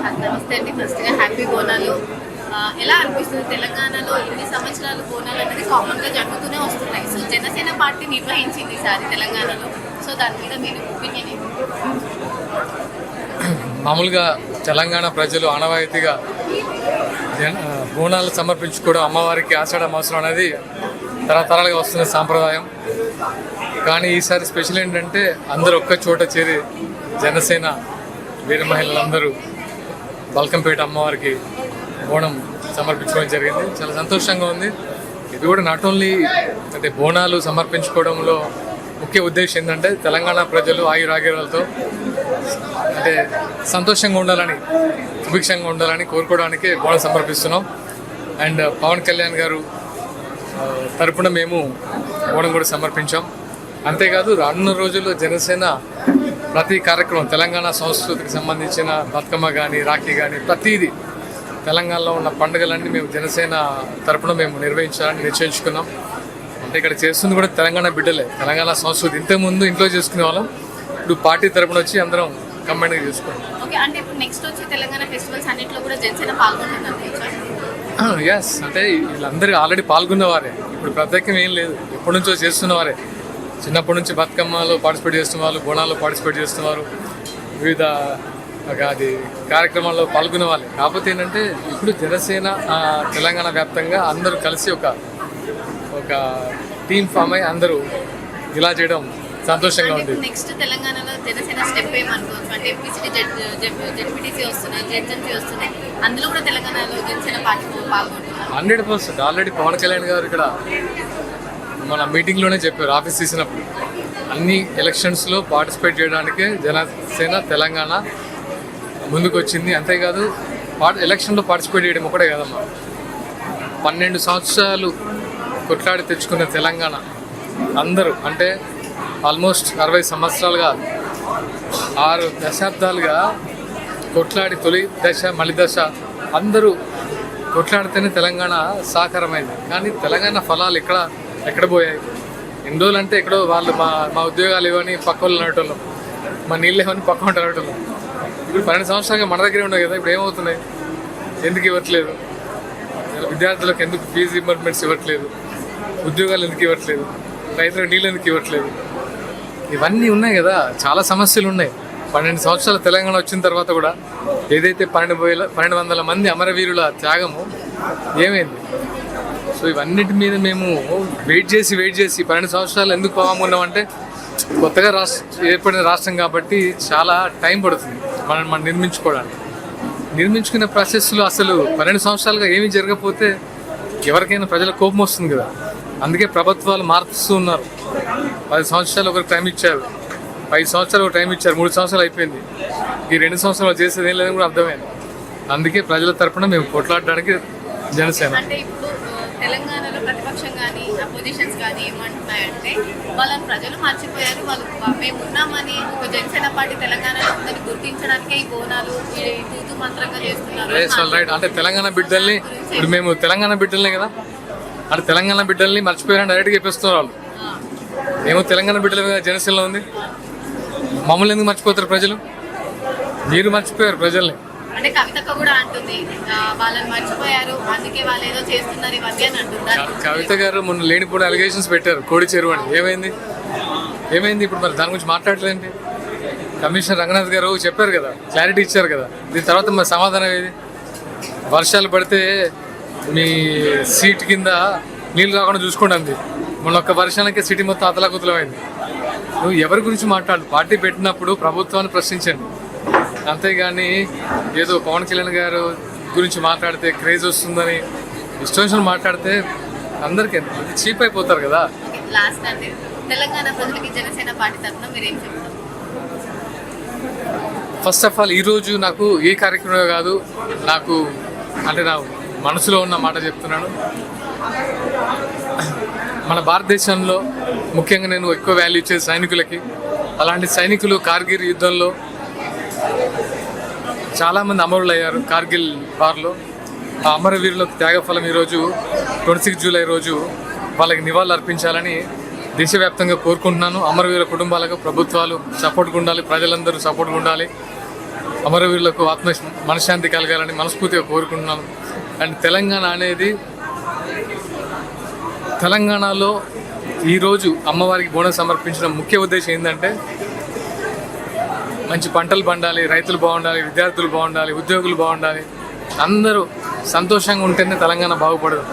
నమస్తే అండి. ఫస్ట్గా హ్యాపీ బోనాలు. ఎలా అనిపిస్తుంది తెలంగాణలో ఇన్ని సంవత్సరాలు బోనాలు అనేది కామన్గా జరుగుతూనే వస్తున్నాయి. సో జనసేన పార్టీ నిర్వహించింది ఈసారి తెలంగాణలో. సో దాని మీద మీరు ఒపీనియన్ ఏంటి? మామూలుగా తెలంగాణ ప్రజలు ఆనవాయితీగా బోనాలు సమర్పించుకోవడం అమ్మవారికి ఆషాఢ మాసం అనేది తరతరాలుగా వస్తున్న సాంప్రదాయం. కానీ ఈసారి స్పెషల్ ఏంటంటే అందరూ ఒక్క చోట చేరి జనసేన వీర మహిళలందరూ బల్కంపేట అమ్మవారికి బోనం సమర్పించుకోవడం జరిగింది. చాలా సంతోషంగా ఉంది. ఇది కూడా నాట్ ఓన్లీ అంటే బోనాలు సమర్పించుకోవడంలో ముఖ్య ఉద్దేశం ఏంటంటే తెలంగాణ ప్రజలు ఆయురాగ్యాలతో అంటే సంతోషంగా ఉండాలని, సుభిక్షంగా ఉండాలని కోరుకోవడానికి బోనం సమర్పిస్తున్నాం. అండ్ పవన్ కళ్యాణ్ గారు తరపున మేము బోనం కూడా సమర్పించాం. అంతేకాదు రానున్న రోజుల్లో జనసేన ప్రతి కార్యక్రమం తెలంగాణ సంస్కృతికి సంబంధించిన బతుకమ్మ కానీ, రాఖీ కానీ ప్రతిదీ తెలంగాణలో ఉన్న పండుగలన్నీ మేము జనసేన తరపున మేము నిర్వహించాలని నిశ్చయించుకున్నాం. అంటే ఇక్కడ చేస్తుంది కూడా తెలంగాణ బిడ్డలే, తెలంగాణ సంస్కృతి. ఇంతకుముందు ఇంట్లో చేసుకునే వాళ్ళం, ఇప్పుడు పార్టీ తరపున వచ్చి అందరం కంబైన్గా చేసుకున్నాం. ఓకే, అంటే ఇప్పుడు నెక్స్ట్ వచ్చే తెలంగాణ ఫెస్టివల్స్ అన్నింటిలో కూడా జనసేన పాల్గొంటున్నారు. ఎస్, అంటే వీళ్ళందరూ ఆల్రెడీ పాల్గొన్నవారే, ఇప్పుడు ప్రత్యేకం ఏం లేదు, ఎప్పటి నుంచో చేస్తున్నవారే. చిన్నప్పటి నుంచి బతుకమ్మలో పార్టిసిపేట్ చేస్తున్న వాళ్ళు, బోనాల్లో పార్టిసిపేట్ చేస్తున్నారు, వివిధ అది కార్యక్రమాల్లో పాల్గొనే వాళ్ళే. కాకపోతే ఏంటంటే ఇప్పుడు జనసేన తెలంగాణ వ్యాప్తంగా అందరూ కలిసి ఒక టీమ్ ఫామ్ అయ్యి అందరూ ఇలా చేయడం సంతోషంగా ఉంది. నెక్స్ట్ తెలంగాణలో జనసేన స్టెప్ ఏమనుకోవచ్చు అంటే జెడ్పీటీసీ వస్తున్నాయి, జెడ్ఎంసీ వస్తున్నాయి, అందులో కూడా తెలంగాణలో జనసేన పార్టీ పాల్గొంటున్నారు 100%. ఆల్రెడీ పవన్ కళ్యాణ్ గారు ఇక్కడ మన మీటింగ్లోనే చెప్పారు, ఆఫీస్ తీసినప్పుడు అన్ని ఎలక్షన్స్లో పార్టిసిపేట్ చేయడానికే జనసేన తెలంగాణ ముందుకు వచ్చింది. అంతేకాదు ఎలక్షన్లో పార్టిసిపేట్ చేయడం ఒకటే కదమ్మా, 12 సంవత్సరాలు కొట్లాడి తెచ్చుకున్న తెలంగాణ అందరూ అంటే ఆల్మోస్ట్ 60 సంవత్సరాలుగా 6 దశాబ్దాలుగా కొట్లాడి తొలి దశ మలి దశ అందరూ కొట్లాడితేనే తెలంగాణ సాకారమైంది. కానీ తెలంగాణ ఫలాలు ఎక్కడ పోయాయి? ఎన్ని రోజులు అంటే ఎక్కడో వాళ్ళు మా ఉద్యోగాలు ఇవ్వని పక్క వాళ్ళు అనటోళ్ళం, మా నీళ్ళు ఇవ్వని పక్క వాళ్ళు అనటోళ్ళం. ఇప్పుడు 12 సంవత్సరాలుగా మన దగ్గరే ఉన్నాయి కదా, ఇప్పుడు ఏమవుతున్నాయి? ఎందుకు ఇవ్వట్లేదు? విద్యార్థులకు ఎందుకు ఫీజు రింబర్స్మెంట్స్ ఇవ్వట్లేదు? ఉద్యోగాలు ఎందుకు ఇవ్వట్లేదు? రైతులకు నీళ్ళు ఎందుకు ఇవ్వట్లేదు? ఇవన్నీ ఉన్నాయి కదా, చాలా సమస్యలు ఉన్నాయి. 12 సంవత్సరాల తెలంగాణ వచ్చిన తర్వాత కూడా ఏదైతే 1200 మంది అమరవీరుల త్యాగము ఏమైంది? సో ఇవన్నిటి మీద మేము వెయిట్ చేసి 12 సంవత్సరాలు ఎందుకు పోవామున్నామంటే కొత్తగా ఏర్పడిన రాష్ట్రం కాబట్టి చాలా టైం పడుతుంది మనం నిర్మించుకునే ప్రాసెస్లో. అసలు 12 సంవత్సరాలుగా ఏమీ జరగకపోతే ఎవరికైనా ప్రజల కోపం వస్తుంది కదా. అందుకే ప్రభుత్వాలు మారుస్తూ ఉన్నారు. 10 సంవత్సరాలు ఒకరికి టైం ఇచ్చారు, 5 సంవత్సరాలు ఒక టైం ఇచ్చారు, 3 సంవత్సరాలు అయిపోయింది. ఈ 2 సంవత్సరాలు చేసేది ఏం లేదని కూడా అర్థమైంది. అందుకే ప్రజల తరపున మేము కొట్లాడడానికి జనసేన. అంటే ఇప్పుడు తెలంగాణలో ప్రతిపక్షం కానీ అపోజిషన్స్ కానీ ఏమంటున్నాయంటే వాళ్ళని ప్రజలు మర్చిపోయారు, వాళ్ళు మేము ఉన్నామని ఒక జనసేన పార్టీ తెలంగాణలో ఉందని గుర్తించడానికే ఈ బోనాలు తూతు మంత్రంగా చేస్తున్నారు. రైట్, అంటే తెలంగాణ బిడ్డల్ని ఇప్పుడు మేము తెలంగాణ బిడ్డలనే కదా, అంటే తెలంగాణ బిడ్డల్ని మర్చిపోయారని డైరెక్ట్గా చెప్పేస్తున్నారు వాళ్ళు. మేము తెలంగాణ బిడ్డల మీద జనసేనలో ఉంది, మమ్మల్ని ఎందుకు మర్చిపోతారు ప్రజలు? మీరు మర్చిపోయారు ప్రజల్ని. అంటే కవితక్క కూడా అంటుంది వాళ్ళని మర్చిపోయారు, అందుకే వాళ్ళు ఏదో చేస్తున్నారు ఇవన్నీ అని అంటున్నారు. కవిత గారు మొన్న లేనిపోయిన అలిగేషన్స్ పెట్టారు, కోడి చెరువు అని. ఏమైంది ఇప్పుడు? మరి దాని గురించి మాట్లాడలేండి. కమిషనర్ రంగనాథ్ గారు చెప్పారు కదా, క్లారిటీ ఇచ్చారు కదా. దీని తర్వాత మరి సమాధానం ఏది? వర్షాలు పడితే మీ సీట్ కింద నీళ్ళు రాకుండా చూసుకోండి. మొన్న ఒక్క వర్షానికే సిటీ మొత్తం అతలాకుతలమైంది. నువ్వు ఎవరి గురించి మాట్లాడు? పార్టీ పెట్టినప్పుడు ప్రభుత్వాన్ని ప్రశ్నించండి, అంతేగాని ఏదో పవన్ కళ్యాణ్ గారు గురించి మాట్లాడితే క్రేజ్ వస్తుందని ఇష్టం మాట్లాడితే అందరికీ చీప్ అయిపోతారు కదా. లాస్ట్ అంటే తెలంగాణ ప్రజలకి జనసేన పార్టీ తరఫున మీరు ఏం చెప్తారు? ఫస్ట్ ఆఫ్ ఆల్ ఈరోజు నాకు ఏ కార్యక్రమం కాదు, నాకు అంటే నా మనసులో ఉన్న మాట చెప్తున్నాను. మన భారతదేశంలో ముఖ్యంగా నేను ఎక్కువ వాల్యూ ఇచ్చేది సైనికులకి. అలాంటి సైనికులు కార్గిల్ యుద్ధంలో చాలామంది అమరులు అయ్యారు. కార్గిల్ వార్లో ఆ అమరవీరులకు త్యాగఫలం ఈరోజు 26 జూలై రోజు వాళ్ళకి నివాళులు అర్పించాలని దేశవ్యాప్తంగా కోరుకుంటున్నాను. అమరవీరుల కుటుంబాలకు ప్రభుత్వాలు సపోర్ట్గా ఉండాలి, ప్రజలందరూ సపోర్ట్గా ఉండాలి. అమరవీరులకు ఆత్మ మనశ్శాంతి కలగాలని మనస్ఫూర్తిగా కోరుకుంటున్నాను. అండ్ తెలంగాణ అనేది, తెలంగాణలో ఈరోజు అమ్మవారికి బోనం సమర్పించిన ముఖ్య ఉద్దేశం ఏంటంటే మంచి పంటలు పండాలి, రైతులు బాగుండాలి, విద్యార్థులు బాగుండాలి, ఉద్యోగులు బాగుండాలి, అందరూ సంతోషంగా ఉంటేనే తెలంగాణ బాగుపడదు.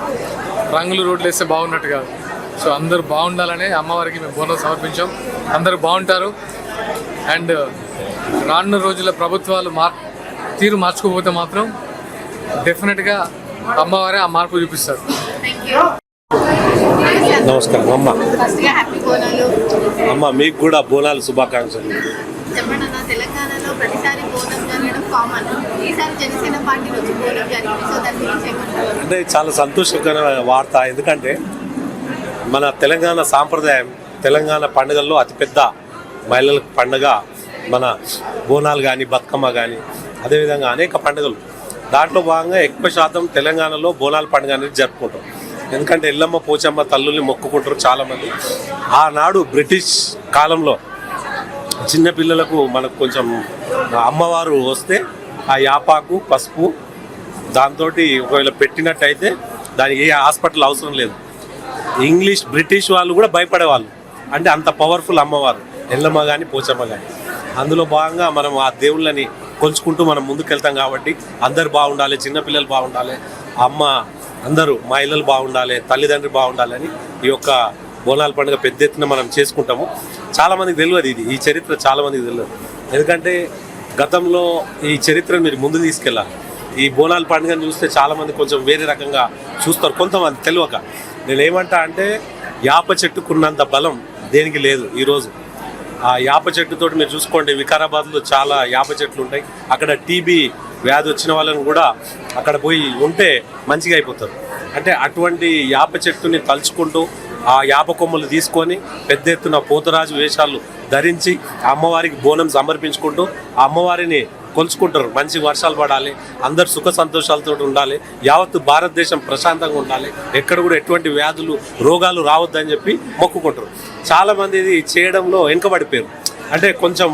రంగులు రోడ్లు వేస్తే బాగున్నట్టు కాదు. సో అందరూ బాగుండాలనే అమ్మవారికి మేము బోనం సమర్పించాం. అందరూ బాగుంటారు. అండ్ రానున్న రోజుల ప్రభుత్వాలు తీరు మార్చుకోకపోతే మాత్రం డెఫినెట్గా అమ్మవారే ఆ మార్పు చూపిస్తారు. నమస్కారం అమ్మ. హ్యాపీ బోనాలు అమ్మ, మీకు కూడా బోనాలు శుభాకాంక్షలు. చెప్పండి అన్న, తెలంగాణలో ప్రతిసారి బోనం జరగడం కామన్, ఈసారి జనసేన పార్టీ నుంచి బోనం జరిగింది. సో దాని గురించి ఏమంటారు? అంటే చాలా సంతోషకరమైన వార్త. ఎందుకంటే మన తెలంగాణ సాంప్రదాయం, తెలంగాణ పండుగల్లో అతిపెద్ద మహిళల పండుగ మన బోనాలు కానీ, బతుకమ్మ కానీ, అదేవిధంగా అనేక పండుగలు. దాంట్లో భాగంగా ఎక్కువ శాతం తెలంగాణలో బోనాల పండుగ అనేది జరుపుకుంటాం. ఎందుకంటే ఎల్లమ్మ పోచమ్మ తల్లుల్ని మొక్కుకుంటారు చాలామంది. ఆనాడు బ్రిటిష్ కాలంలో చిన్నపిల్లలకు మనకు కొంచెం అమ్మవారు వస్తే ఆ యాపాకు పసుపు దాంతో ఒకవేళ పెట్టినట్టయితే దానికి ఏ హాస్పిటల్ అవసరం లేదు. బ్రిటిష్ వాళ్ళు కూడా భయపడేవాళ్ళు. అంటే అంత పవర్ఫుల్ అమ్మవారు ఎల్లమ్మ కానీ పోచమ్మ కానీ. అందులో భాగంగా మనం ఆ దేవుళ్ళని కొలుచుకుంటూ మనం ముందుకెళ్తాం. కాబట్టి అందరు బాగుండాలి, చిన్నపిల్లలు బాగుండాలి, అమ్మ అందరూ మహిళలు బాగుండాలి, తల్లిదండ్రులు బాగుండాలని ఈ యొక్క బోనాల పండుగ పెద్ద ఎత్తున మనం చేసుకుంటాము. చాలామందికి తెలియదు ఈ చరిత్ర చాలామందికి తెలియదు. ఎందుకంటే గతంలో ఈ చరిత్రను మీరు ముందు తీసుకెళ్ళాలి. ఈ బోనాల పండుగను చూస్తే చాలామంది కొంచెం వేరే రకంగా చూస్తారు, కొంతమంది తెలియక. నేనేమంటా అంటే యాప చెట్టుకున్నంత బలం దేనికి లేదు. ఈరోజు ఆ యాప చెట్టుతోటి మీరు చూసుకోండి, వికారాబాద్లో చాలా యాప చెట్లు ఉంటాయి. అక్కడ టీబీ వ్యాధి వచ్చిన వాళ్ళని కూడా అక్కడ పోయి ఉంటే మంచిగా అయిపోతారు. అంటే అటువంటి యాప చెట్టుని తలుచుకుంటూ ఆ యాప కొమ్మలు తీసుకొని పెద్ద ఎత్తున పోతరాజు వేషాలు ధరించి అమ్మవారికి బోనం సమర్పించుకుంటూ ఆ అమ్మవారిని కొలుచుకుంటారు. మంచి వర్షాలు పడాలి, అందరు సుఖ సంతోషాలతో ఉండాలి, యావత్తు భారతదేశం ప్రశాంతంగా ఉండాలి, ఎక్కడ కూడా ఎటువంటి వ్యాధులు రోగాలు రావద్దని చెప్పి మొక్కుకుంటారు. చాలామంది ఇది చేయడంలో వెనుకబడిపోయారు. అంటే కొంచెం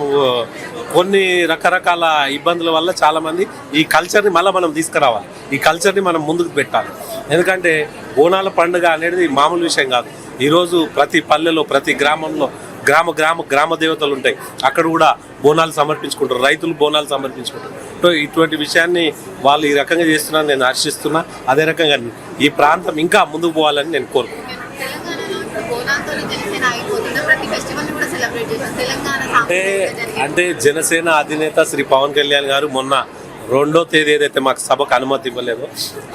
కొన్ని రకరకాల ఇబ్బందుల వల్ల చాలామంది ఈ కల్చర్ని మళ్ళీ మనం తీసుకురావాలి, ఈ కల్చర్ని మనం ముందుకు పెట్టాలి. ఎందుకంటే బోనాల పండుగ అనేది మామూలు విషయం కాదు. ఈరోజు ప్రతి పల్లెలో, ప్రతి గ్రామంలో గ్రామ దేవతలు ఉంటాయి. అక్కడ కూడా బోనాలు సమర్పించుకుంటారు, రైతులు బోనాలు సమర్పించుకుంటారు. సో ఇటువంటి విషయాన్ని వాళ్ళు ఈ రకంగా చేస్తున్నారని నేను హర్షిస్తున్నా. అదే రకంగా ఈ ప్రాంతం ఇంకా ముందుకు పోవాలని నేను కోరుకుంటున్నాను. అంటే జనసేన అధినేత శ్రీ పవన్ కళ్యాణ్ గారు మొన్న 2వ తేదీ ఏదైతే మాకు సభకు అనుమతి ఇవ్వలేదో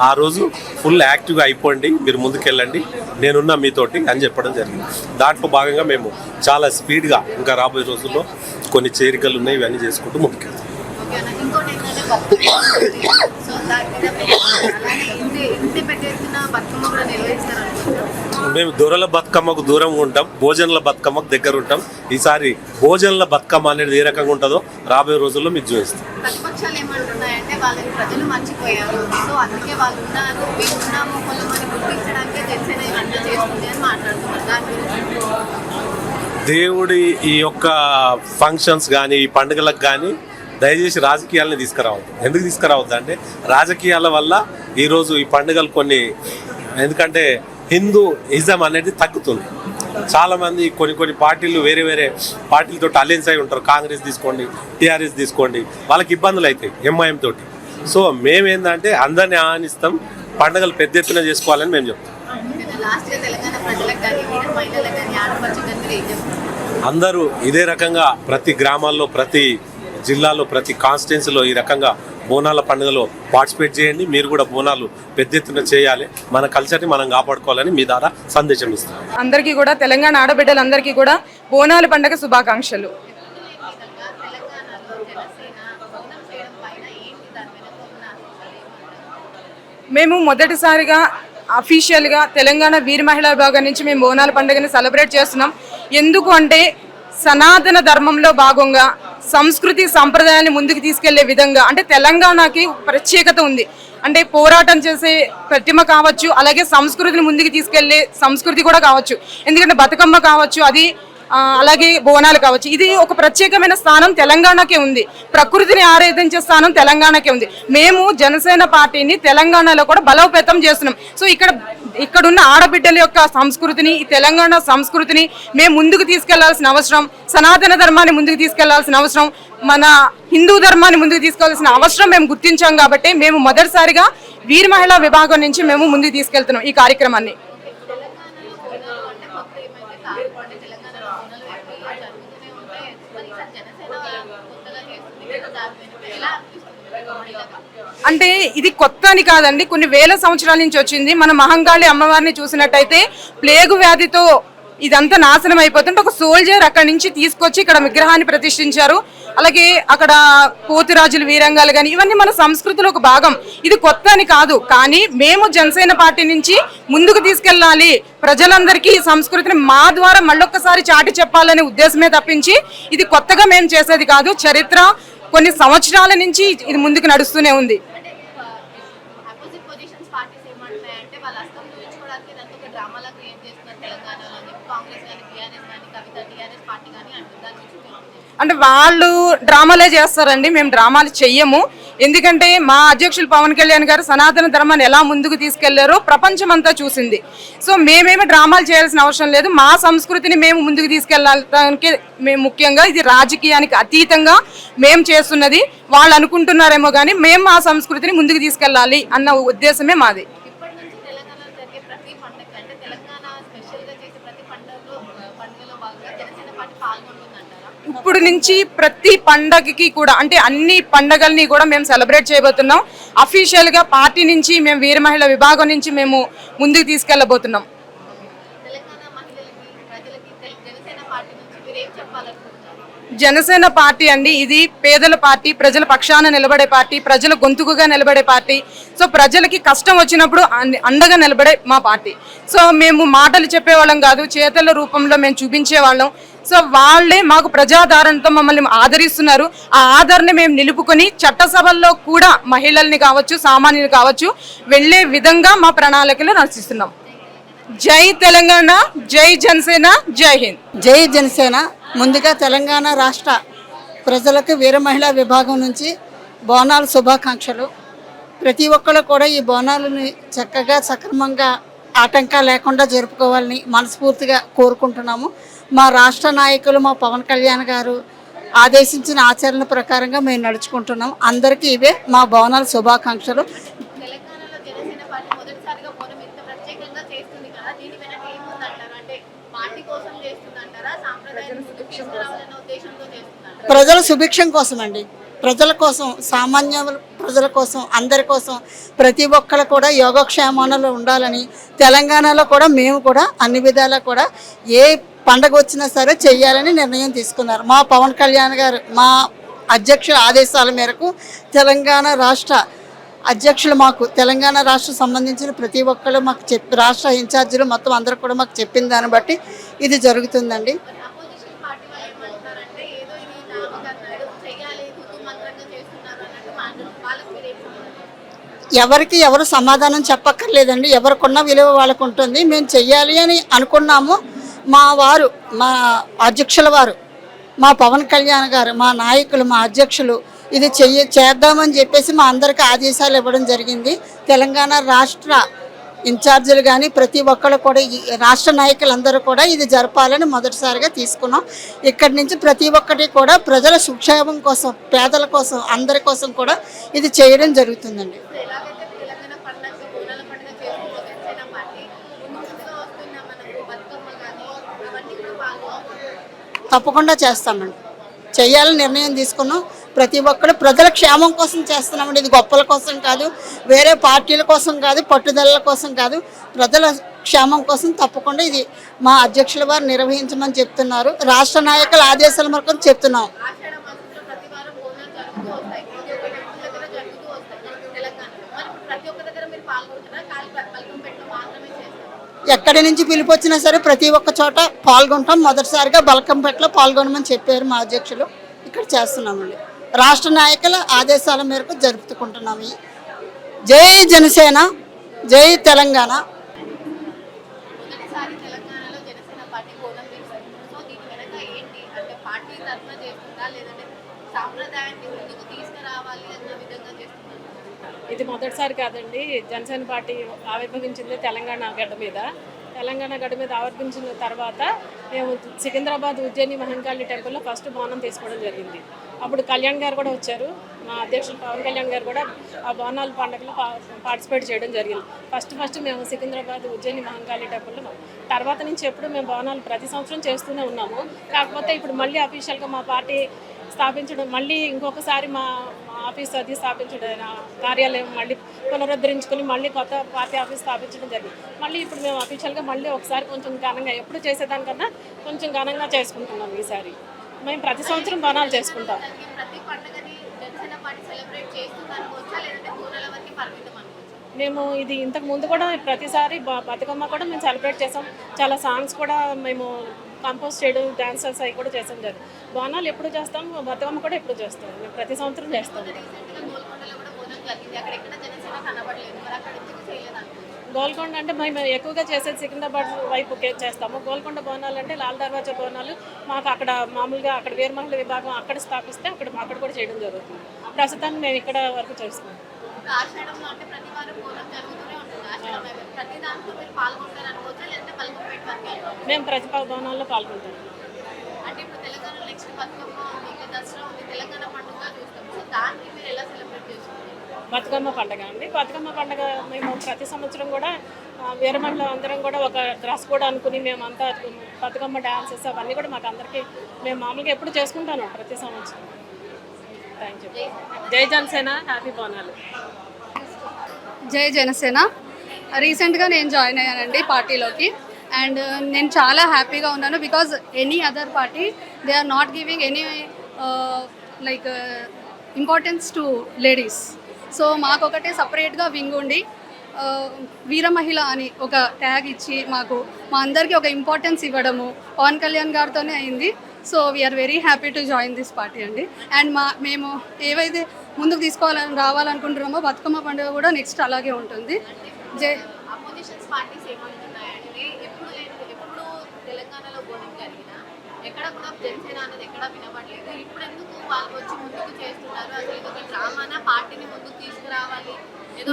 ఆ రోజు ఫుల్ యాక్టివ్గా అయిపోండి, మీరు ముందుకెళ్ళండి, నేనున్నా మీతోటి అని చెప్పడం జరిగింది. దాంట్లో భాగంగా మేము చాలా స్పీడ్గా ఇంకా రాబోయే రోజుల్లో కొన్ని చేరికలు ఉన్నాయి, ఇవన్నీ చేసుకుంటూ ముందుకెళ్తాం. మేము దొరల బతుకమ్మకు దూరంగా ఉంటాం, భోజనాల బతుకమ్మకు దగ్గర ఉంటాం. ఈసారి భోజనాల బతుకమ్మ అనేది ఏ రకంగా ఉంటుందో రాబోయే రోజుల్లో మీకు చూపిస్తాం. ప్రతిపక్షాలు ఏమంటున్నాయంటే వాళ్ళని ప్రజలు మర్చిపోయారు, సో అందుకే వాళ్ళు ఉన్నారు, మేము ఉన్నాము కొలమని గుర్తించడానికే జనసేన ఇవన్నీ చేస్తుంది అని మాట్లాడుతున్నారు. దేవుడి ఈ యొక్క ఫంక్షన్స్ కానీ, ఈ పండుగలకు కానీ దయచేసి రాజకీయాలని తీసుకురావద్దు. ఎందుకు తీసుకురావద్దు అంటే రాజకీయాల వల్ల ఈరోజు ఈ పండుగలు కొన్ని, ఎందుకంటే హిందూయిజం అనేది తగ్గుతుంది. చాలామంది కొన్ని పార్టీలు వేరే పార్టీలతో అలయన్స్ అయి ఉంటారు. కాంగ్రెస్ తీసుకోండి, టీఆర్ఎస్ తీసుకోండి, వాళ్ళకి ఇబ్బందులు అవుతాయి ఎంఐఎం తోటి. సో మేమేందంటే అందరినీ ఆహ్వానిస్తాం, పండుగలు పెద్ద ఎత్తున చేసుకోవాలని మేము చెప్తాం. అందరూ ఇదే రకంగా ప్రతి గ్రామాల్లో, ప్రతి జిల్లాలో, ప్రతి కాన్స్టిట్యున్సీలో ఈ రకంగా బోనాల పండుగలో పార్టిసిపేట్ చేయండి. మీరు కూడా బోనాలు పెద్ద ఎత్తున చేయాలి, మన కల్చర్ని మనం కాపాడుకోవాలని మీ ద్వారా సందేశం ఇస్తాం. అందరికీ కూడా, తెలంగాణ ఆడబిడ్డలందరికీ కూడా బోనాల పండుగ శుభాకాంక్షలు. మేము మొదటిసారిగా అఫీషియల్గా తెలంగాణ వీర మహిళా విభాగం నుంచి మేము బోనాల పండుగని సెలబ్రేట్ చేస్తున్నాం. ఎందుకు అంటే సనాతన ధర్మంలో భాగంగా సంస్కృతి సంప్రదాయాన్ని ముందుకు తీసుకెళ్లే విధంగా, అంటే తెలంగాణకి ప్రత్యేకత ఉంది. అంటే పోరాటం చేసే ప్రతిమ కావచ్చు, అలాగే సంస్కృతిని ముందుకు తీసుకెళ్లే సంస్కృతి కూడా కావచ్చు. ఎందుకంటే బతుకమ్మ కావచ్చు, అది అలాగే బోనాలు కావచ్చు. ఇది ఒక ప్రత్యేకమైన స్థానం తెలంగాణకే ఉంది. ప్రకృతిని ఆరాధించే స్థానం తెలంగాణకే ఉంది. మేము జనసేన పార్టీని తెలంగాణలో కూడా బలోపేతం చేస్తున్నాం. సో ఇక్కడున్న ఆడబిడ్డల యొక్క సంస్కృతిని, ఈ తెలంగాణ సంస్కృతిని మేము ముందుకు తీసుకెళ్లాల్సిన అవసరం, సనాతన ధర్మాన్ని ముందుకు తీసుకెళ్లాల్సిన అవసరం, మన హిందూ ధర్మాన్ని ముందుకు తీసుకెళ్లాల్సిన అవసరం మేము గుర్తించాం. కాబట్టి మేము మొదటిసారిగా వీర మహిళా విభాగం నుంచి మేము ముందుకు తీసుకెళ్తున్నాం ఈ కార్యక్రమాన్ని. అంటే ఇది కొత్త అని కాదండి, కొన్ని వేల సంవత్సరాల నుంచి వచ్చింది. మన మహంకాళి అమ్మవారిని చూసినట్టయితే ప్లేగు వ్యాధితో ఇదంతా నాశనం అయిపోతుంటే ఒక సోల్జర్ అక్కడి నుంచి తీసుకొచ్చి ఇక్కడ విగ్రహాన్ని ప్రతిష్ఠించారు. అలాగే అక్కడ పోతురాజులు, వీరంగాలు కానీ ఇవన్నీ మన సంస్కృతిలో ఒక భాగం. ఇది కొత్త అని కాదు, కానీ మేము జనసేన పార్టీ నుంచి ముందుకు తీసుకెళ్ళాలి, ప్రజలందరికీ ఈ సంస్కృతిని మా ద్వారా మళ్ళొక్కసారి చాటి చెప్పాలనే ఉద్దేశమే తప్పించి ఇది కొత్తగా మేము చేసేది కాదు. చరిత్ర కొన్ని సంవత్సరాల నుంచి ఇది ముందుకు నడుస్తూనే ఉంది. అంటే వాళ్ళు డ్రామాలే చేస్తారండి, మేము డ్రామాలు చెయ్యము. ఎందుకంటే మా అధ్యక్షులు పవన్ కళ్యాణ్ గారు సనాతన ధర్మాన్ని ఎలా ముందుకు తీసుకెళ్లారో ప్రపంచం అంతా చూసింది. సో మేమేమి డ్రామాలు చేయాల్సిన అవసరం లేదు. మా సంస్కృతిని మేము ముందుకు తీసుకెళ్ళడానికి మేము ముఖ్యంగా ఇది రాజకీయానికి అతీతంగా మేము చేస్తున్నది. వాళ్ళు అనుకుంటున్నారేమో కానీ మేము మా సంస్కృతిని ముందుకు తీసుకెళ్ళాలి అన్న ఉద్దేశమే మాది. ఇప్పుడు నుంచి ప్రతి పండగకి కూడా, అంటే అన్ని పండగల్ని కూడా మేము సెలబ్రేట్ చేయబోతున్నాం. అఫీషియల్ గా పార్టీ నుంచి మేము వీర మహిళ విభాగం నుంచి మేము ముందుకు తీసుకెళ్లబోతున్నాం. జనసేన పార్టీ అండి ఇది పేదల పార్టీ, ప్రజల పక్షాన నిలబడే పార్టీ, ప్రజల గొంతుకుగా నిలబడే పార్టీ. సో ప్రజలకి కష్టం వచ్చినప్పుడు అండగా నిలబడే మా పార్టీ. సో మేము మాటలు చెప్పేవాళ్ళం కాదు, చేతల రూపంలో మేము చూపించేవాళ్ళం. సో వాళ్ళే మాకు ప్రజాదరణతో మమ్మల్ని ఆదరిస్తున్నారు. ఆ ఆదరణ మేము నిలుపుకొని చట్టసభల్లో కూడా మహిళల్ని కావచ్చు, సామాన్యులు కావచ్చు వెళ్లే విధంగా మా ప్రణాళికలు రచిస్తున్నాం. జై తెలంగాణ, జై జనసేన, జై హింద్. జై జనసేన. ముందుగా తెలంగాణ రాష్ట్ర ప్రజలకు వీర మహిళా విభాగం నుంచి బోనాల శుభాకాంక్షలు. ప్రతి ఒక్కరు కూడా ఈ బోనాలని చక్కగా సక్రమంగా ఆటంకాలు లేకుండా జరుపుకోవాలని మనస్ఫూర్తిగా కోరుకుంటున్నాము. మా రాష్ట్ర నాయకులు మా పవన్ కళ్యాణ్ గారు ఆదేశించిన ఆచరణ ప్రకారంగా మేము నడుచుకుంటున్నాం. అందరికీ ఇవే మా బోనాల శుభాకాంక్షలు. ప్రజల సుభిక్షం కోసం అండి, ప్రజల కోసం, సామాన్య ప్రజల కోసం, అందరి కోసం ప్రతి ఒక్కరు కూడా యోగక్షేమాలలో ఉండాలని తెలంగాణలో కూడా మేము కూడా అన్ని విధాలా కూడా ఏ పండగ వచ్చినా సరే చెయ్యాలని నిర్ణయం తీసుకున్నారు. మా పవన్ కళ్యాణ్ గారు మా అధ్యక్షుల ఆదేశాల మేరకు తెలంగాణ రాష్ట్ర అధ్యక్షులు మాకు తెలంగాణ రాష్ట్రం సంబంధించిన ప్రతి ఒక్కరు మాకు రాష్ట్ర ఇన్ఛార్జీలు మొత్తం అందరూ కూడా మాకు చెప్పిన దాన్ని బట్టి ఇది జరుగుతుందండి. ఎవరికి ఎవరు సమాధానం చెప్పక్కర్లేదండి, ఎవరికున్న విలువ వాళ్ళకు ఉంటుంది. మేము చెయ్యాలి అని అనుకున్నాము. మా వారు, మా అధ్యక్షుల వారు, మా పవన్ కళ్యాణ్ గారు, మా నాయకులు, మా అధ్యక్షులు ఇది చేద్దామని చెప్పేసి మా అందరికీ ఆదేశాలు ఇవ్వడం జరిగింది. తెలంగాణ రాష్ట్ర ఇన్ఛార్జీలు కానీ ప్రతి ఒక్కరు కూడా రాష్ట్ర నాయకులందరూ కూడా ఇది జరపాలని మొదటిసారిగా తీసుకున్నాం. ఇక్కడి నుంచి ప్రతి ఒక్కటి కూడా ప్రజల సంక్షేమం కోసం, పేదల కోసం, అందరి కోసం కూడా ఇది చేయడం జరుగుతుందండి. తప్పకుండా చేస్తామండి, చెయ్యాలని నిర్ణయం తీసుకున్నాం. ప్రతి ఒక్కరు ప్రజల క్షేమం కోసం చేస్తున్నామండి. ఇది గొప్పల కోసం కాదు, వేరే పార్టీల కోసం కాదు, పట్టుదలల కోసం కాదు, ప్రజల క్షేమం కోసం తప్పకుండా ఇది మా అధ్యక్షుల వారు నిర్వహించమని చెప్తున్నారు. రాష్ట్ర నాయకుల ఆదేశాల మేరకు చెప్తున్నాం. ఎక్కడి నుంచి పిలుపు వచ్చినా సరే ప్రతి ఒక్క చోట పాల్గొంటాం. మొదటిసారిగా బల్కంపేటలో పాల్గొనమని చెప్పారు మా అధ్యక్షులు. ఇక్కడ చేస్తున్నామండి. రాష్ట్ర నాయకుల ఆదేశాల మేరకు జరుపుకుంటున్నాము. జై జనసేన, జై తెలంగాణ. ఇది మొదటిసారి కాదండి. జనసేన పార్టీ ఆవిర్భవించింది తెలంగాణ గడ్డ మీద. తెలంగాణ గడ్డ మీద ఆవిర్భించిన తర్వాత మేము సికింద్రాబాద్ ఉజ్జయిని మహంకాళి టెంపుల్లో ఫస్ట్ బోనం తీసుకోవడం జరిగింది. అప్పుడు కళ్యాణ్ గారు కూడా వచ్చారు, మా అధ్యక్షులు పవన్ కళ్యాణ్ గారు కూడా ఆ బోనాల పండుగలో పార్టిసిపేట్ చేయడం జరిగింది. ఫస్ట్ మేము సికింద్రాబాద్ ఉజ్జయిని మహంకాళి టెంపుల్లో. తర్వాత నుంచి ఎప్పుడు మేము బోనాలు ప్రతి సంవత్సరం చేస్తూనే ఉన్నాము. కాకపోతే ఇప్పుడు మళ్ళీ అఫీషియల్గా మా పార్టీ స్థాపించడం, మళ్ళీ ఇంకొకసారి మా ఆఫీస్ అది స్థాపించడం, కార్యాలయం మళ్ళీ పునరుద్ధరించుకొని మళ్ళీ కొత్త పార్టీ ఆఫీస్ స్థాపించడం జరిగింది. మళ్ళీ ఇప్పుడు మేము అఫీషియల్గా మళ్ళీ ఒకసారి కొంచెం ఘనంగా, ఎప్పుడు చేసేదానికన్నా కొంచెం ఘనంగా చేసుకుంటున్నాం. ఈసారి మేము ప్రతి సంవత్సరం బోనాలు చేసుకుంటాం. ప్రతి పండుగని జనసేన పార్టీ సెలబ్రేట్ చేస్తుంది అనుకోవచ్చా, లేదంటే బోనాల వరకు పరిమితం అనుకోవచ్చా? మేము ఇది ఇంతకు ముందు కూడా ప్రతిసారి బతుకమ్మ కూడా మేము సెలబ్రేట్ చేసాం. చాలా సాంగ్స్ కూడా మేము కంపోజ్ చేయడం, డాన్సర్స్ అవి కూడా చేసాం జరిగింది. బోనాలు ఎప్పుడు చేస్తాం, బతుకమ్మ కూడా ఎప్పుడు చేస్తాం. మేము ప్రతి సంవత్సరం చేస్తాం. గోల్కొండలో కూడా బోనం జరిగింది, అక్కడ ఎక్కడ జనసేన కనబడలేదు, మరి అక్కడ ఎందుకు చేయలేదు అనుకోవచ్చు? గోల్కొండ అంటే మేము ఎక్కువగా చేసేది సికింద్రాబాద్ వైపు చేస్తాము. గోల్కొండ బోనాలు అంటే లాల్ దర్వాజా బోనాలు మాకు అక్కడ మామూలుగా అక్కడ వీరమహిళ విభాగం అక్కడ స్థాపిస్తే అక్కడ కూడా చేయడం జరుగుతుంది. ప్రస్తుతానికి మేము ఇక్కడ వరకు చేస్తాం. ఆషాఢంలో అంటే ప్రతి వారం బోనం జరుగుతూనే ఉంటుంది. ఆషాఢం ప్రతి దాంట్లో మీరు పాల్గొంటారు అనుకోవచ్చా, లేదంటే బల్కంపేట వరకు వెళ్తారు? మేము ప్రతి బోనాల్లో పాల్గొంటాం. అంటే ఇప్పుడు తెలంగాణలో నెక్స్ట్ బతుకమ్మ ఉంది, ఇంకా దసరా ఉంది, తెలంగాణ పండుగ చూస్తాం. సో దాన్ని మీరు ఎలా సెలబ్రేట్ చేసుకుంటారు? బతుకమ్మ పండుగ అండి. బతుకమ్మ పండుగ మేము ప్రతి సంవత్సరం కూడా వీరమహిళ అందరం కూడా ఒక డ్రెస్ కూడా అనుకుని మేమంతా బతుకమ్మ డ్యాన్సెస్ అవన్నీ కూడా మాకు అందరికీ మేము మామూలుగా ఎప్పుడు చేసుకుంటాను ప్రతి సంవత్సరం. Thank you. జై జనసేన, హ్యాపీ బోనాలు. జై జనసేన. రీసెంట్గా నేను జాయిన్ అయ్యానండి పార్టీలోకి. అండ్ నేను చాలా హ్యాపీగా ఉన్నాను. Because any other party they are not giving any like importance to ladies. So మాకు ఒకటే సపరేట్గా వింగ్ ఉండి వీరమహిళ అని ఒక ట్యాగ్ ఇచ్చి మాకు మా అందరికీ ఒక ఇంపార్టెన్స్ ఇవ్వడము పవన్ కళ్యాణ్ గారితోనే అయింది. So we are very happy to join this party అండి. అండ్ మేము ఏవైతే ముందుకు రావాలనుకుంటున్నామో బతుకమ్మ పండుగ కూడా నెక్స్ట్ అలాగే ఉంటుంది. అపోజిషన్స్ పార్టీస్ ఏమంటున్నాయంటే ఎప్పుడు తెలంగాణలో బోనం జరిగినా ఎక్కడ కూడా జనసేన అనేది ఎక్కడ వినబడలేదు. ఇప్పుడు ఎందుకు వాళ్ళు వచ్చి ముందుకు చేస్తున్నారు? అసలు ఇది ఒక డ్రామానా, పార్టీని ముందుకు తీసుకురావాలి?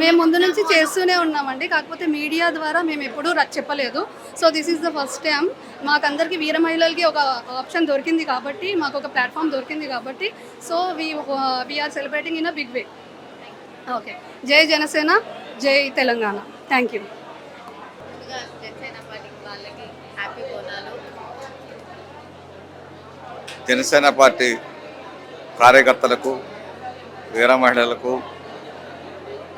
మేము ముందు నుంచి చేస్తూనే ఉన్నామండి. కాకపోతే మీడియా ద్వారా మేము ఎప్పుడూ చెప్పలేదు. So this is the first time. మాకందరికీ వీర మహిళలకి ఒక ఆప్షన్ దొరికింది కాబట్టి, మాకు ఒక ప్లాట్ఫామ్ దొరికింది కాబట్టి, so we're celebrating in a big way. Okay. జై జనసేన, జై తెలంగాణ. Thank you. ముందుగా జనసేన పార్టీ వాళ్ళకి హ్యాపీ బోనాలు. జనసేన పార్టీ కార్యకర్తలకు, వీర మహిళలకు,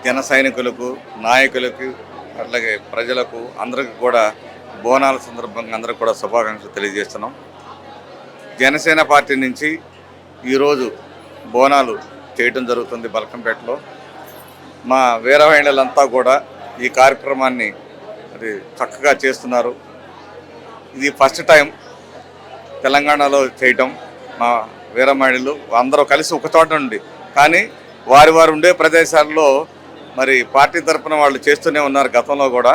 జన సైనికులకు, నాయకులకు, అట్లాగే ప్రజలకు అందరికీ కూడా బోనాల సందర్భంగా అందరికీ కూడా శుభాకాంక్షలు తెలియజేస్తున్నాం. జనసేన పార్టీ నుంచి ఈరోజు బోనాలు చేయడం జరుగుతుంది బల్కంపేటలో. మా వీర మహిళలంతా కూడా ఈ కార్యక్రమాన్ని మరి చక్కగా చేస్తున్నారు. ఇది ఫస్ట్ టైం తెలంగాణలో చేయటం. మా వీర మహిళలు అందరూ కలిసి ఒక చోట ఉండి, కానీ వారు ఉండే ప్రదేశాల్లో మరి పార్టీ తరఫున వాళ్ళు చేస్తూనే ఉన్నారు గతంలో కూడా.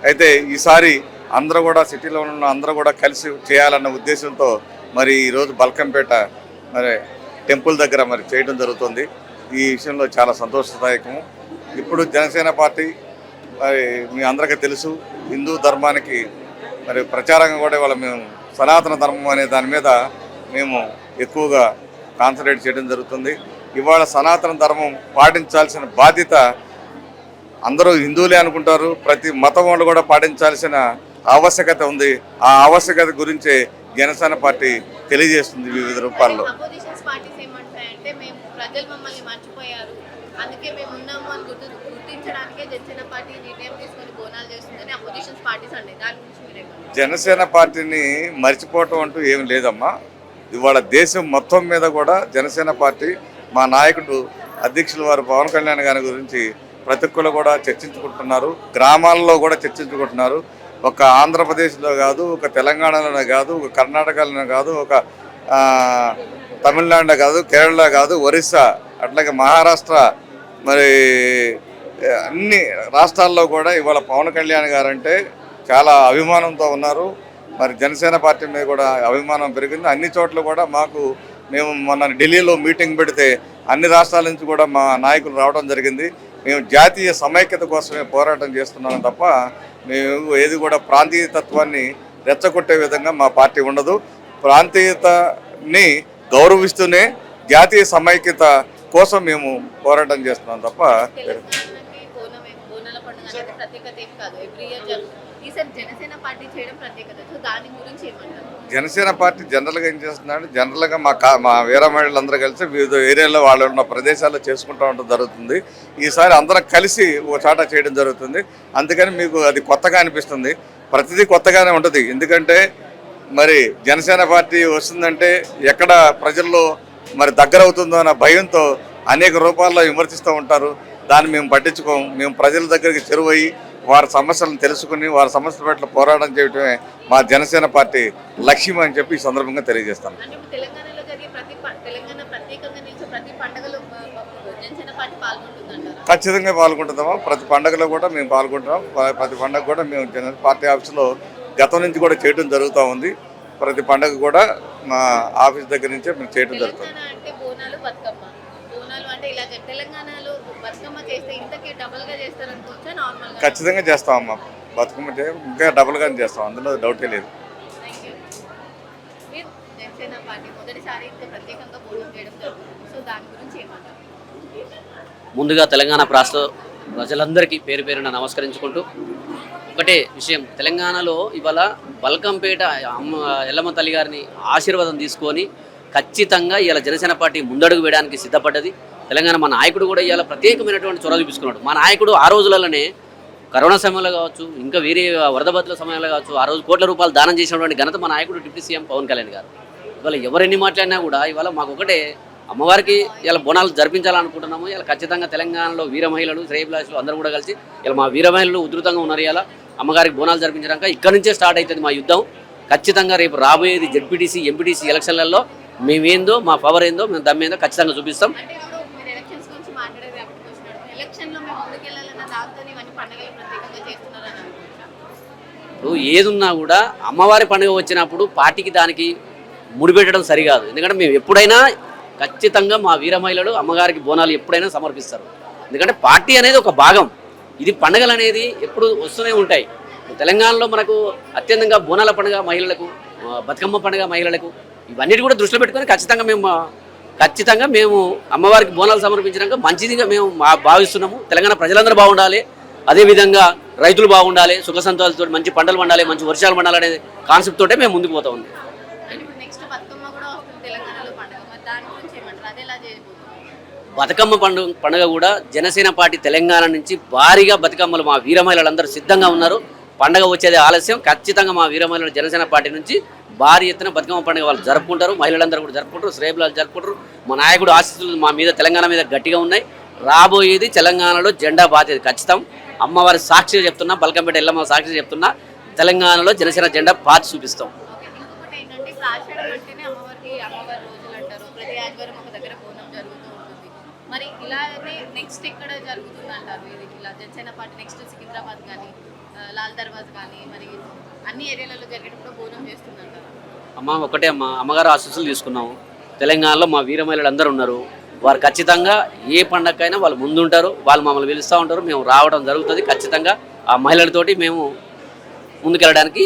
అయితే ఈసారి అందరూ కూడా సిటీలో ఉన్న అందరూ కూడా కలిసి చేయాలన్న ఉద్దేశంతో మరి ఈరోజు బల్కంపేట మరి టెంపుల్ దగ్గర మరి చేయడం జరుగుతుంది. ఈ విషయంలో చాలా సంతోషదాయకము. ఇప్పుడు జనసేన పార్టీ మరి మీ అందరికీ తెలుసు, హిందూ ధర్మానికి మరి ప్రచారంగా కూడా ఇవాళ మేము సనాతన ధర్మం అనే దాని మీద మేము ఎక్కువగా కాన్సన్ట్రేట్ చేయడం జరుగుతుంది. ఇవాళ సనాతన ధర్మం పాటించాల్సిన బాధ్యత అందరూ హిందువులే అనుకుంటారు, ప్రతి మతం వాళ్ళు కూడా పాటించాల్సిన ఆవశ్యకత ఉంది. ఆ ఆవశ్యకత గురించే జనసేన పార్టీ తెలియజేస్తుంది వివిధ రూపాల్లో. అపోజిషన్స్ పార్టీస్ ఏమంటాయంటే మేము ప్రజలు మమ్మల్ని మర్చిపోయారు, అందుకే మేము ఉన్నాము అని గుర్తించడానికే జనసేన పార్టీ నిర్ణయం తీసుకొని బోనాలు చేస్తుందని అపోజిషన్స్ పార్టీస్ అండి. దాని గురించి మీరేమంటారు? జనసేన పార్టీని మర్చిపోవటం అంటూ ఏమి లేదమ్మా. ఇవాళ దేశం మొత్తం మీద కూడా జనసేన పార్టీ, మా నాయకుడు అధ్యక్షుల వారు పవన్ కళ్యాణ్ గారి గురించి ప్రతి ఒక్కరు కూడా చర్చించుకుంటున్నారు. గ్రామాల్లో కూడా చర్చించుకుంటున్నారు. ఒక ఆంధ్రప్రదేశ్లో కాదు, ఒక తెలంగాణలోనే కాదు, ఒక కర్ణాటకలోనే కాదు, ఒక తమిళనాడులో కాదు, కేరళ కాదు, ఒరిస్సా, అట్లాగే మహారాష్ట్ర, మరి అన్ని రాష్ట్రాల్లో కూడా ఇవాళ పవన్ కళ్యాణ్ గారంటే చాలా అభిమానంతో ఉన్నారు. మరి జనసేన పార్టీ మీద కూడా అభిమానం పెరిగింది. అన్ని చోట్ల కూడా మేము మొన్న ఢిల్లీలో మీటింగ్ పెడితే అన్ని రాష్ట్రాల నుంచి కూడా మా నాయకులు రావడం జరిగింది. మేము జాతీయ సమైక్యత కోసమే పోరాటం చేస్తున్నాం తప్ప మేము ఏది కూడా ప్రాంతీయతత్వాన్ని రెచ్చగొట్టే విధంగా మా పార్టీ ఉండదు. ప్రాంతీయతని గౌరవిస్తూనే జాతీయ సమైక్యత కోసం మేము పోరాటం చేస్తున్నాం తప్ప తెలంగాణకి బోనాల పండుగ అనేది ప్రత్యేకత ఏం కాదు, ఎవ్రీ ఇయర్ జరుగుతుంది. ఈసారి జనసేన పార్టీ చేయడం ప్రత్యేకత, సో దాని గురించి ఏమంటారు? జనసేన పార్టీ జనరల్గా ఏం చేస్తుందంటే జనరల్గా మా వీర మహిళలందరూ కలిసి వివిధ ఏరియాలో వాళ్ళు ఉన్న ప్రదేశాల్లో చేసుకుంటూ ఉండడం జరుగుతుంది. ఈసారి అందరం కలిసి ఓ చాట చేయడం జరుగుతుంది. అందుకని మీకు అది కొత్తగా అనిపిస్తుంది. ప్రతిదీ కొత్తగానే ఉంటుంది. ఎందుకంటే మరి జనసేన పార్టీ వస్తుందంటే ఎక్కడ ప్రజల్లో మరి దగ్గర అవుతుందో అన్న భయంతో అనేక రూపాల్లో విమర్శిస్తూ ఉంటారు. దాన్ని మేము పట్టించుకోము. మేము ప్రజల దగ్గరికి చేరువయ్యి వారి సమస్యలను తెలుసుకుని వారి సమస్యల పట్ల పోరాటం చేయడమే మా జనసేన పార్టీ లక్ష్యం అని చెప్పి ఈ సందర్భంగా తెలియజేస్తాను. అంటే ఇప్పుడు తెలంగాణలో జరిగే తెలంగాణ ప్రత్యేకంగా నిలిచే ప్రతి పండుగలో జనసేన పార్టీ పాల్గొంటుందంటారా? ఖచ్చితంగా పాల్గొంటున్నాము. ప్రతి పండుగలో కూడా మేము పాల్గొంటున్నాం. ప్రతి పండుగ కూడా మేము జనసేన పార్టీ ఆఫీసులో గతం నుంచి కూడా చేయడం జరుగుతూ ఉంది. ప్రతి పండుగ కూడా మా ఆఫీస్ దగ్గర నుంచే మేము చేయడం జరుగుతుంది. తెలంగాణ అంటే బోనాలు, బతుకమ్మ. బోనాలు అంటే ఇలా తెలంగాణలో బతుకమ్మ చేస్తే ఇంతకీ డబుల్ గా చేస్తారనుకోవచ్చా? నార్మల్ ఖచ్చితంగా చేస్తామమ్మా. బతుకమ్మ ఇంకా డబుల్గానే చేస్తాం, అందులో డౌటే లేదు. మీరు జనసేన పార్టీ మొదటిసారి ఇంత ప్రత్యేకంగా బోనం చేయడం జరుగుతుంది, సో దాని గురించి ఏమంటారు? ముందుగా తెలంగాణ రాష్ట్ర ప్రజలందరికీ పేరు పేరున నమస్కరించుకుంటూ ఒకటే విషయం, తెలంగాణలో ఇవాళ బల్కంపేట ఎల్లమ్మ తల్లి గారిని ఆశీర్వాదం తీసుకొని ఖచ్చితంగా ఇవాళ జనసేన పార్టీ ముందడుగు వేయడానికి సిద్ధపడ్డది. తెలంగాణ మా నాయకుడు కూడా ఇవాళ ప్రత్యేకమైనటువంటి చొరవ చూపించుకున్నాడు. మా నాయకుడు ఆ రోజులలోనే కరోనా సమయంలో కావచ్చు, ఇంకా వేరే వరద బాధితుల సమయంలో కావచ్చు, ఆ రోజు కోట్ల రూపాయలు దానం చేసినటువంటి ఘనత మా నాయకుడు డిప్యూటీ సీఎం పవన్ కళ్యాణ్ గారు. ఇవాళ ఎవరెన్ని మాట్లాడినా కూడా ఇవాళ మాకు ఒకటే, అమ్మవారికి ఇలా బోనాలు జరిపించాలనుకుంటున్నాము. ఇలా ఖచ్చితంగా తెలంగాణలో వీర మహిళలు, శ్రేయభిలాషులు అందరూ కూడా కలిసి ఇలా మా వీర మహిళలు ఉధృతంగా ఉన్నారు. ఇలా అమ్మగారికి బోనాలు జరిపించడానికి ఇక్కడ నుంచే స్టార్ట్ అవుతుంది మా యుద్ధం. ఖచ్చితంగా రేపు రాబోయేది జెడ్పీటీసీ, ఎంపీటీసీ ఎలక్షన్లలో మేమేందో, మా పవర్ ఏందో, మేము దమ్మేందో ఖచ్చితంగా చూపిస్తాం. అంటే ఇప్పుడు మీరు ఎలక్షన్స్ గురించి మాట్లాడేది కాబట్టి వచ్చినట్టు ఎలక్షన్లో మేము ముందుకెళ్ళాలన్న దాంతో ఇవన్నీ పండుగలు ప్రత్యేకంగా చేస్తున్నారని అనుకుంటున్నాం. ఇప్పుడు ఏదున్నా కూడా అమ్మవారి పండుగ వచ్చినప్పుడు పార్టీకి దానికి ముడిపెట్టడం సరికాదు. ఎందుకంటే మేము ఎప్పుడైనా ఖచ్చితంగా మా వీర మహిళలు అమ్మగారికి బోనాలు ఎప్పుడైనా సమర్పిస్తారు. ఎందుకంటే పార్టీ అనేది ఒక భాగం. ఇది పండుగలు అనేది ఎప్పుడు వస్తూనే ఉంటాయి. తెలంగాణలో మనకు అత్యంతంగా బోనాల పండుగ మహిళలకు, బతుకమ్మ పండుగ మహిళలకు, ఇవన్నిటి కూడా దృష్టిలో పెట్టుకొని ఖచ్చితంగా మేము అమ్మవారికి బోనాలు సమర్పించడానికి మంచిదిగా మేము భావిస్తున్నాము. తెలంగాణ ప్రజలందరూ బాగుండాలి, అదేవిధంగా రైతులు బాగుండాలి, సుఖ సంతోషాలతో మంచి పంటలు పండాలి, మంచి వర్షాలు పండాలి అనే కాన్సెప్ట్ తోటే మేము ముందుకు పోతా ఉన్నాం. బతుకమ్మ పండుగ కూడా జనసేన పార్టీ తెలంగాణ నుంచి భారీగా బతుకమ్మలు మా వీర మహిళలందరూ సిద్ధంగా ఉన్నారు. పండుగ వచ్చేది ఆలస్యం, ఖచ్చితంగా మా వీర మహిళలు జనసేన పార్టీ నుంచి భారీ ఎత్తున బతుకమ్మ పండుగ వాళ్ళు జరుపుకుంటారు. మహిళలందరూ కూడా జరుపుకుంటారు, శ్రేయభిలాషులు జరుపుకుంటారు. మా నాయకుడు ఆశీస్సులు మా మీద, తెలంగాణ మీద గట్టిగా ఉన్నాయి. రాబోయేది తెలంగాణలో జెండా బాధ్యత ఖచ్చితం. అమ్మవారి సాక్షిగా చెప్తున్నా, బల్కంపేట ఎల్లమ్మ సాక్షిగా చెప్తున్నా, తెలంగాణలో జనసేన జెండా పాతి చూపిస్తాం. మరి ఇలానే నెక్స్ట్ ఎక్కడ జరుగుతుంది అంటారు? ఇది ఇలా జనసేన పార్టీ నెక్స్ట్ సికింద్రాబాద్ కానీ, లాల్ దర్వాజ్ కానీ, మరి అన్ని ఏరియాలలో జరిగేటప్పుడు బోనం చేస్తుందంటారు? అమ్మ ఒకటే అమ్మ, అమ్మగారు ఆశీస్సులు తీసుకున్నాము. తెలంగాణలో మా వీర మహిళలు అందరూ ఉన్నారు. వారు ఖచ్చితంగా ఏ పండగకైనా వాళ్ళు ముందుంటారు. వాళ్ళు మమ్మల్ని పిలుస్తూ ఉంటారు, మేము రావడం జరుగుతుంది. ఖచ్చితంగా ఆ మహిళలతోటి మేము ముందుకెళ్ళడానికి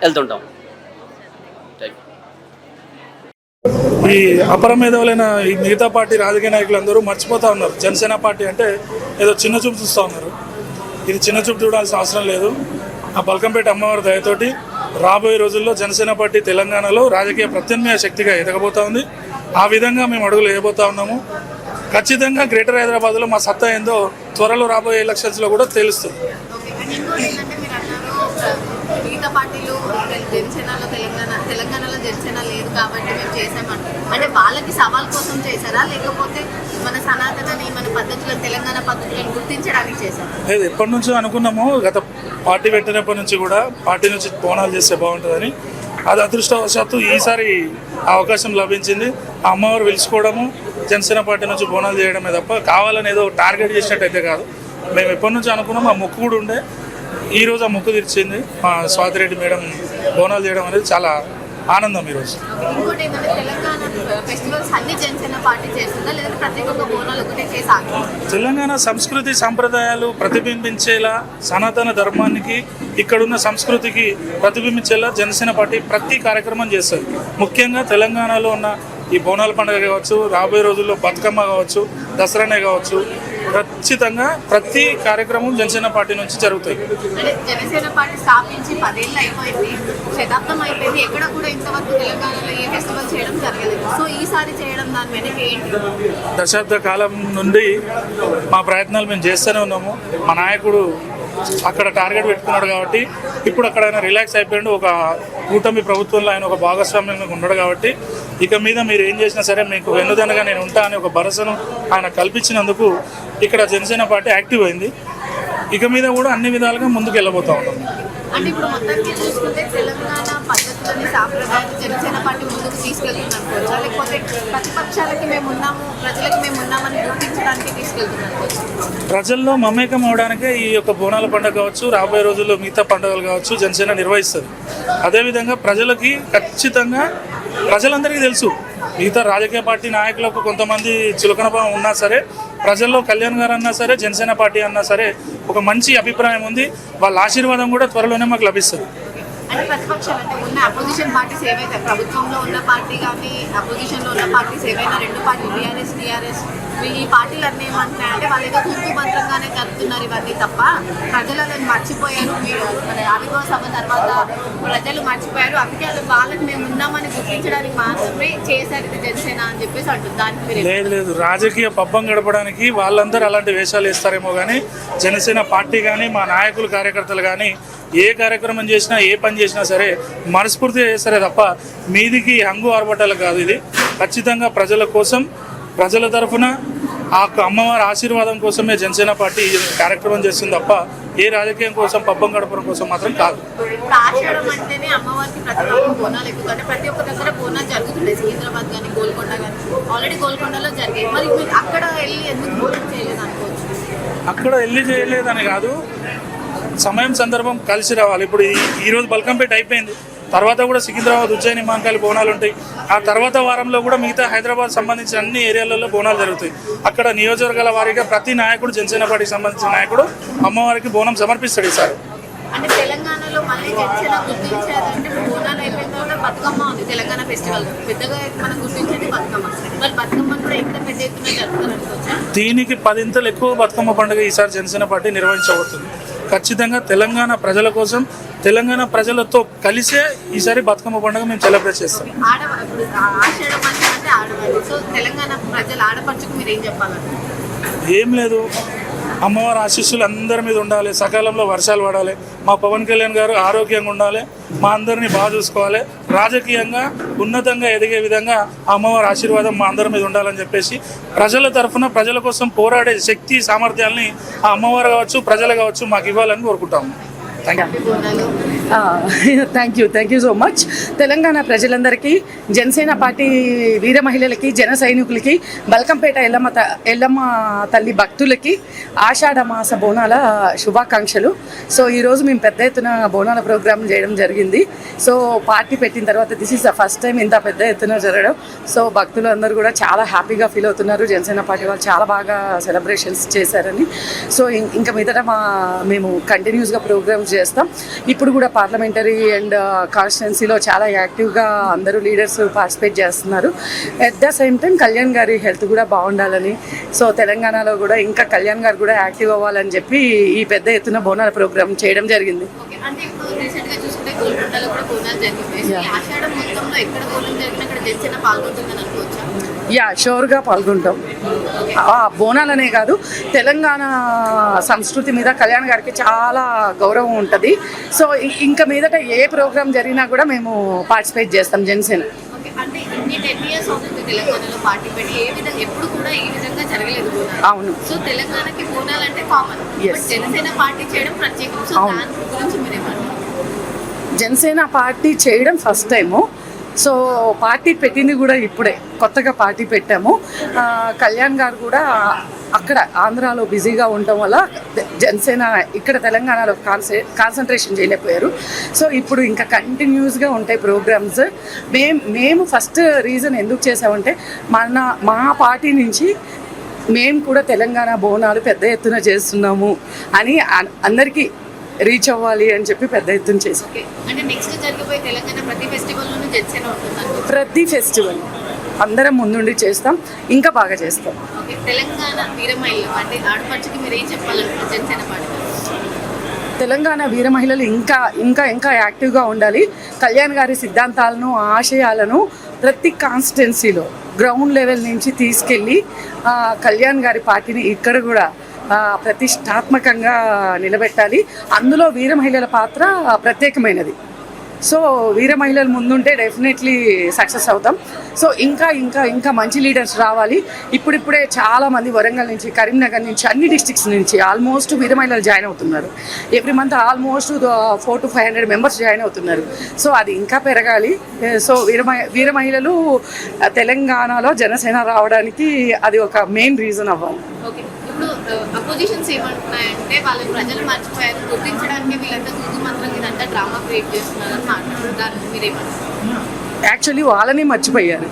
వెళ్తుంటాం. ఈ అపర మేధావులైన ఈ మిగతా పార్టీ రాజకీయ నాయకులు అందరూ మర్చిపోతూ ఉన్నారు. జనసేన పార్టీ అంటే ఏదో చిన్న చూపు చూస్తూ ఉన్నారు. ఇది చిన్న చూపు చూడాల్సిన అవసరం లేదు. ఆ బల్కంపేట అమ్మవారి దయతోటి రాబోయే రోజుల్లో జనసేన పార్టీ తెలంగాణలో రాజకీయ ప్రత్యామ్నాయ శక్తిగా ఎదగబోతూ ఉంది. ఆ విధంగా మేము అడుగులు వేయబోతూ ఉన్నాము. ఖచ్చితంగా గ్రేటర్ హైదరాబాద్లో మా సత్తా ఏందో త్వరలో రాబోయే ఎలక్షన్స్లో కూడా తెలుస్తుంది. మిగతా పార్టీలు జనసేనలో తెలంగాణలో జనసేన లేదు కాబట్టి మేము చేసామంటారు. అంటే వాళ్ళకి సవాల్ కోసం చేశారా, లేకపోతే మన సనాతనని, మన పద్ధతులను, తెలంగాణ పద్ధతులను గుర్తించడానికి చేశారా? లేదు, ఎప్పటి నుంచో అనుకున్నాము. గత పార్టీ పెట్టినప్పటి నుంచి కూడా పార్టీ నుంచి బోనాలు చేస్తే బాగుంటుందని. అది అదృష్టవశాత్తు ఈసారి అవకాశం లభించింది. ఆ అమ్మవారు పిలుచుకోవడము, జనసేన పార్టీ నుంచి బోనాలు చేయడమే తప్ప కావాలని ఏదో టార్గెట్ చేసినట్టయితే కాదు. మేము ఎప్పటి నుంచి అనుకున్నాము. ఆ మొక్కు కూడా ఉండే, ఈరోజు ఆ మొక్కు తీర్చింది. మా స్వాతిరెడ్డి మేడం బోనాలు చేయడం అనేది చాలా ఆనందం ఈరోజు. ఇంకోటి ఏంటంటే తెలంగాణ ఫెస్టివల్స్ అన్ని జనసేన పార్టీ చేస్తుందా లేదంటే ప్రతి ఒక్క బోనాలు ఒకటే చేసి తెలంగాణ సంస్కృతి సంప్రదాయాలు ప్రతిబింబించేలా, సనాతన ధర్మానికి ఇక్కడున్న సంస్కృతికి ప్రతిబింబించేలా జనసేన పార్టీ ప్రతి కార్యక్రమం చేస్తుంది. ముఖ్యంగా తెలంగాణలో ఉన్న ఈ బోనాల పండుగ కావచ్చు, రాబోయే రోజుల్లో బతుకమ్మ కావచ్చు, దసరానే కావచ్చు, ఖచ్చితంగా ప్రతి కార్యక్రమం జనసేన పార్టీ నుంచి జరుగుతాయి. అంటే జనసేన పార్టీ స్థాపించి 10 ఏళ్ళు అయిపోయింది, శతాబ్దం అయిపోయింది, ఎక్కడ కూడా ఇంతవరకు తెలంగాణలో ఏ ఫెస్టివల్ చేయడం జరగలేదు. సో ఈసారి చేయడం దాని వెనక ఏంటి? దశాబ్ద కాలం నుండి మా ప్రయత్నాలు మేము చేస్తూనే ఉన్నాము. మా నాయకుడు అక్కడ టార్గెట్ పెట్టుకున్నాడు కాబట్టి ఇప్పుడు అక్కడ ఆయన రిలాక్స్ అయిపోయాడు. ఒక కూటమి ప్రభుత్వంలో ఆయన ఒక భాగస్వామ్యంగా ఉన్నాడు కాబట్టి ఇక మీద మీరు ఏం చేసినా సరే మీకు వెన్నుదన్నగా నేను ఉంటా అని ఒక భరోసాను ఆయన కల్పించినందుకు ఇక్కడ జనసేన పార్టీ యాక్టివ్ అయింది. ఇక మీద కూడా అన్ని విధాలుగా ముందుకు వెళ్ళబోతా ఉన్నాం. అంటే ఇప్పుడు మొత్తానికి చూసుకుంటే తెలంగాణ పద్ధతులని సాంప్రదాయాలు జనసేన పార్టీ ముందుకు తీసుకెళ్తున్నారు, లేకపోతే ప్రతిపక్షాలకి మేము ఉన్నాము, ప్రజలకి మేము ఉన్నామని గుర్తించడానికి తీసుకెళ్తున్నారు. ప్రజల్లో మమేకం అవడానికే ఈ యొక్క బోనాల పండుగ కావచ్చు, రాబోయే రోజుల్లో మిగతా పండుగలు కావచ్చు జనసేన నిర్వహిస్తుంది. అదేవిధంగా ప్రజలకి ఖచ్చితంగా ప్రజలందరికీ తెలుసు, మిగతా రాజకీయ పార్టీ నాయకులకు కొంతమంది చులకన భావం ఉన్నా సరే ప్రజల్లో కళ్యాణ్ గారు అన్నా సరే జనసేన పార్టీ అన్నా సరే ఒక మంచి అభిప్రాయం ఉంది. వాళ్ళ ఆశీర్వాదం కూడా త్వరలోనే మాకు లభిస్తుంది. అంటే ప్రతిపక్షాలు అంటే ఉన్న అపోజిషన్ పార్టీస్ ఏవైతే ప్రభుత్వంలో ఉన్న పార్టీ కానీ అపోజిషన్లో ఉన్న పార్టీస్ ఏవైనా రెండు పార్టీలు టీఆర్ఎస్ ఈ పార్టీలు అన్నీ ఏమంటున్నాయంటే వాళ్ళు ఏదో కుంకు మంత్రంగానే జరుపుతున్నారు ఇవన్నీ తప్ప ప్రజలను మర్చిపోయారు. మీరు మన ఆవిర్భావ సభ తర్వాత ప్రజలు మర్చిపోయారు, అందుకే వాళ్ళకి మేము ఉన్నామని గుర్తించడానికి మాత్రమే చేశారు ఇది జనసేన అని చెప్పేసి అంటుంది. దానికి లేదు రాజకీయ పబ్బం గడపడానికి వాళ్ళందరూ అలాంటి వేషాలు వేస్తారేమో కానీ జనసేన పార్టీ కానీ మా నాయకులు కార్యకర్తలు కానీ ఏ కార్యక్రమం చేసినా ఏ పని చేసినా సరే మనస్ఫూర్తిగా చేస్తారే తప్ప మీదికి హంగు ఆర్భటాలు కాదు. ఇది ఖచ్చితంగా ప్రజల కోసం, ప్రజల తరఫున ఆ అమ్మవారి ఆశీర్వాదం కోసమే జనసేన పార్టీ కార్యక్రమం చేస్తుంది తప్ప ఏ రాజకీయం కోసం పబ్బం గడపడం కోసం మాత్రం కాదు. ఆషాఢం అంటేనే అమ్మవారికి ప్రతి ఒక్క బోనాలు ఎక్కుతుంటే ప్రతి ఒక్క దగ్గర బోనాలు జరుగుతుంటాయి. సికింద్రాబాద్ కానీ గోల్కొండ కానీ ఆల్రెడీ గోల్కొండలో జరిగాయి. మరి మీరు అక్కడ వెళ్ళి ఎందుకు బోనం చేయలేదు అనుకోవచ్చు? అక్కడ వెళ్ళి చేయలేదని కాదు, సమయం సందర్భం కలిసి రావాలి. ఇప్పుడు ఈరోజు బల్కంపేట అయిపోయింది, తర్వాత కూడా సికింద్రాబాద్, ఉజ్జయిని, మహంకాళి బోనాలు ఉంటాయి. ఆ తర్వాత వారంలో కూడా మిగతా హైదరాబాద్ సంబంధించిన అన్ని ఏరియాలలో బోనాలు జరుగుతాయి. అక్కడ నియోజకవర్గాల వారీగా ప్రతి నాయకుడు, జనసేన పార్టీకి సంబంధించిన నాయకుడు అమ్మవారికి బోనం సమర్పిస్తాడు. ఈసారి అంటే తెలంగాణలో మళ్ళీ జనసేన గుర్తించేదంటే బోనాలు అయిపోయిన తర్వాత బతుకమ్మ ఉంది. తెలంగాణ ఫెస్టివల్ పెద్దగా మనం గుర్తించేది బతుకమ్మ. మరి బతుకమ్మ కూడా ఎంత పెద్ద ఎత్తున జరుగుతారనుకోవచ్చా? దీనికి 10 ఇంతలు ఎక్కువ బతుకమ్మ పండుగ ఈసారి జనసేన పార్టీ నిర్వహించబోతుంది. ఖచ్చితంగా తెలంగాణ ప్రజల కోసం, తెలంగాణ ప్రజలతో కలిసే ఈసారి బతుకమ్మ పండుగ మేము సెలబ్రేట్ చేస్తాం. ఆషాఢం అంటే ఆడవాళ్ళు, సో తెలంగాణ ప్రజల ఆడపడుచుకు మీరు ఏం చెప్పాలంటే? ఏం లేదు, అమ్మవారి ఆశీస్సులు అందరి మీద ఉండాలి, సకాలంలో వర్షాలు పడాలి, మా పవన్ కళ్యాణ్ గారు ఆరోగ్యంగా ఉండాలి, మా అందరినీ బాగా చూసుకోవాలి, రాజకీయంగా ఉన్నతంగా ఎదిగే విధంగా అమ్మవారి ఆశీర్వాదం మా అందరి మీద ఉండాలని చెప్పేసి ప్రజల తరఫున ప్రజల కోసం పోరాడే శక్తి సామర్థ్యాలని ఆ అమ్మవారు కావచ్చు, ప్రజలు కావచ్చు మాకు ఇవ్వాలని కోరుకుంటాము. Thank you so much. Telangana ప్రజలందరికీ, జనసేన పార్టీ వీర మహిళలకి, జన సైనికులకి, బల్కంపేట ఎల్లమ్మ తల్లి భక్తులకి ఆషాఢ మాస బోనాల శుభాకాంక్షలు. సో ఈరోజు మేము పెద్ద ఎత్తున బోనాల ప్రోగ్రామ్ చేయడం జరిగింది. సో పార్టీ పెట్టిన తర్వాత this is the first time ఇంత పెద్ద ఎత్తున జరగడం. సో భక్తులు అందరూ కూడా చాలా హ్యాపీగా ఫీల్ అవుతున్నారు. జనసేన పార్టీ వాళ్ళు చాలా బాగా సెలబ్రేషన్స్ చేశారని. సో ఇంకా మీదట మేము కంటిన్యూస్గా ప్రోగ్రామ్స్ చేస్తాం. ఇప్పుడు కూడా పార్లమెంటరీ అండ్ కాన్స్టిట్యున్సీలో చాలా యాక్టివ్గా అందరూ లీడర్స్ పార్టిసిపేట్ చేస్తున్నారు. At the same time Kalyan గారి హెల్త్ కూడా బాగుండాలని, సో తెలంగాణలో కూడా ఇంకా కళ్యాణ్ గారు కూడా యాక్టివ్ అవ్వాలని చెప్పి ఈ పెద్ద ఎత్తున బోనాల ప్రోగ్రామ్ చేయడం జరిగింది. యా, షూర్గా పాల్గొంటాం. బోనాలనే కాదు, తెలంగాణ సంస్కృతి మీద కళ్యాణ్ గారికి చాలా గౌరవం ఉంటుంది. సో ఇంకా మీదట ఏ ప్రోగ్రామ్ జరిగినా కూడా మేము పార్టిసిపేట్ చేస్తాం జనసేన. అంటే ఇన్ని 10 years అవుతుంది తెలంగాణలో పార్టీ పెట్టి, ఏ విధంగా ఎప్పుడు కూడా ఈ విధంగా జరగలేదు బోనాలు. అవును. సో తెలంగాణకి బోనాలు అంటే కామన్, జనసేన పార్టీ చేయడం ప్రత్యేకం. సో దాని గురించి మీరేమంటారు? జనసేన పార్టీ చేయడం ఫస్ట్ టైము. సో పార్టీ పెట్టింది కూడా ఇప్పుడే కొత్తగా పార్టీ పెట్టాము. కళ్యాణ్ గారు కూడా అక్కడ ఆంధ్రాలో బిజీగా ఉండటం వల్ల జనసేన ఇక్కడ తెలంగాణలో కాన్సన్ట్రేషన్ చేయలేకపోయారు. సో ఇప్పుడు ఇంకా కంటిన్యూస్గా ఉంటాయి ప్రోగ్రామ్స్. మేము ఫస్ట్ రీజన్ ఎందుకు చేసామంటే మా పార్టీ నుంచి మేము కూడా తెలంగాణ బోనాలు పెద్ద ఎత్తున చేస్తున్నాము అని అందరికీ రీచ్ అవ్వాలి అని చెప్పి పెద్ద ఎత్తున చేసాం. అంటే నెక్స్ట్ జరిగిపోయే తెలంగాణ ప్రతి ఫెస్టివల్లోనూ జనసేన ఉంటుంది. ప్రతి ఫెస్టివల్ అందరం ముందుండి చేస్తాం, ఇంకా బాగా చేస్తాం. ఓకే, తెలంగాణ వీర మహిళలు అంటే ఆడపడుచుకి మీరు ఏం చెప్పాలనుకుంటున్నారు జనసేన పార్టీ? తెలంగాణ వీర మహిళలు ఇంకా ఇంకా ఇంకా యాక్టివ్గా ఉండాలి. కళ్యాణ్ గారి సిద్ధాంతాలను ఆశయాలను ప్రతి కాన్స్టిట్యున్సీలో గ్రౌండ్ లెవెల్ నుంచి తీసుకెళ్ళి కళ్యాణ్ గారి పార్టీని ఇక్కడ కూడా ప్రతిష్టాత్మకంగా నిలబెట్టాలి. అందులో వీర మహిళల పాత్ర ప్రత్యేకమైనది. సో వీర మహిళలు ముందుంటే డెఫినెట్లీ సక్సెస్ అవుతాం. సో ఇంకా ఇంకా ఇంకా మంచి లీడర్స్ రావాలి. ఇప్పుడిప్పుడే చాలామంది వరంగల్ నుంచి, కరీంనగర్ నుంచి, అన్ని డిస్ట్రిక్ట్స్ నుంచి ఆల్మోస్ట్ వీర మహిళలు జాయిన్ అవుతున్నారు. Every month almost 400 to 500 members join అవుతున్నారు. సో అది ఇంకా పెరగాలి. సో వీర మహిళలు తెలంగాణలో జనసేన రావడానికి అది ఒక మెయిన్ రీజన్ అవ్వాలి. ఓకే, ఇప్పుడు అపోజిషన్స్ ఏమంటున్నాయంటే వాళ్ళు ప్రజలు మర్చిపోయారు, గుర్తించడానికి వీళ్ళంతా తూతు మంత్రం ఇదంతా డ్రామా క్రియేట్ చేస్తున్నారని మాట్లాడుతారు. మీరేమంటారు? యాక్చువల్లీ వాళ్ళని మర్చిపోయారు.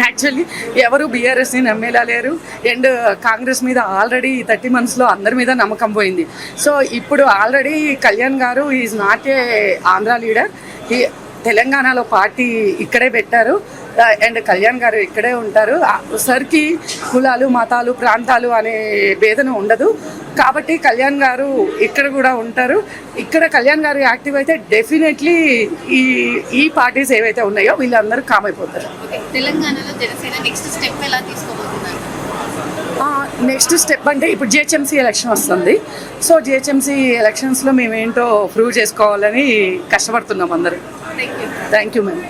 యాక్చువల్లీ ఎవరు బీఆర్ఎస్ని నమ్మేలా లేరు. అండ్ కాంగ్రెస్ మీద ఆల్రెడీ 30 monthsలో అందరి మీద నమ్మకం పోయింది. సో ఇప్పుడు ఆల్రెడీ కళ్యాణ్ గారు is not a Andhra leader. తెలంగాణలో పార్టీ ఇక్కడే పెట్టారు అండ్ కళ్యాణ్ గారు ఇక్కడే ఉంటారు. సరికి కులాలు, మతాలు, ప్రాంతాలు అనే భేదన ఉండదు. కాబట్టి కళ్యాణ్ గారు ఇక్కడ కూడా ఉంటారు. ఇక్కడ కళ్యాణ్ గారు యాక్టివ్ అయితే డెఫినెట్లీ ఈ పార్టీస్ ఏవైతే ఉన్నాయో వీళ్ళందరూ కామ్ అయిపోతారు. తెలంగాణలో జనసేన నెక్స్ట్ స్టెప్ ఎలా తీసుకోబోతున్నారు? నెక్స్ట్ స్టెప్ అంటే ఇప్పుడు జిహెచ్ఎంసీ ఎలక్షన్ వస్తుంది. సో జిహెచ్ఎంసీ ఎలక్షన్స్లో మేమేంటో ప్రూవ్ చేసుకోవాలని కష్టపడుతున్నాం అందరూ. Thank you ma'am.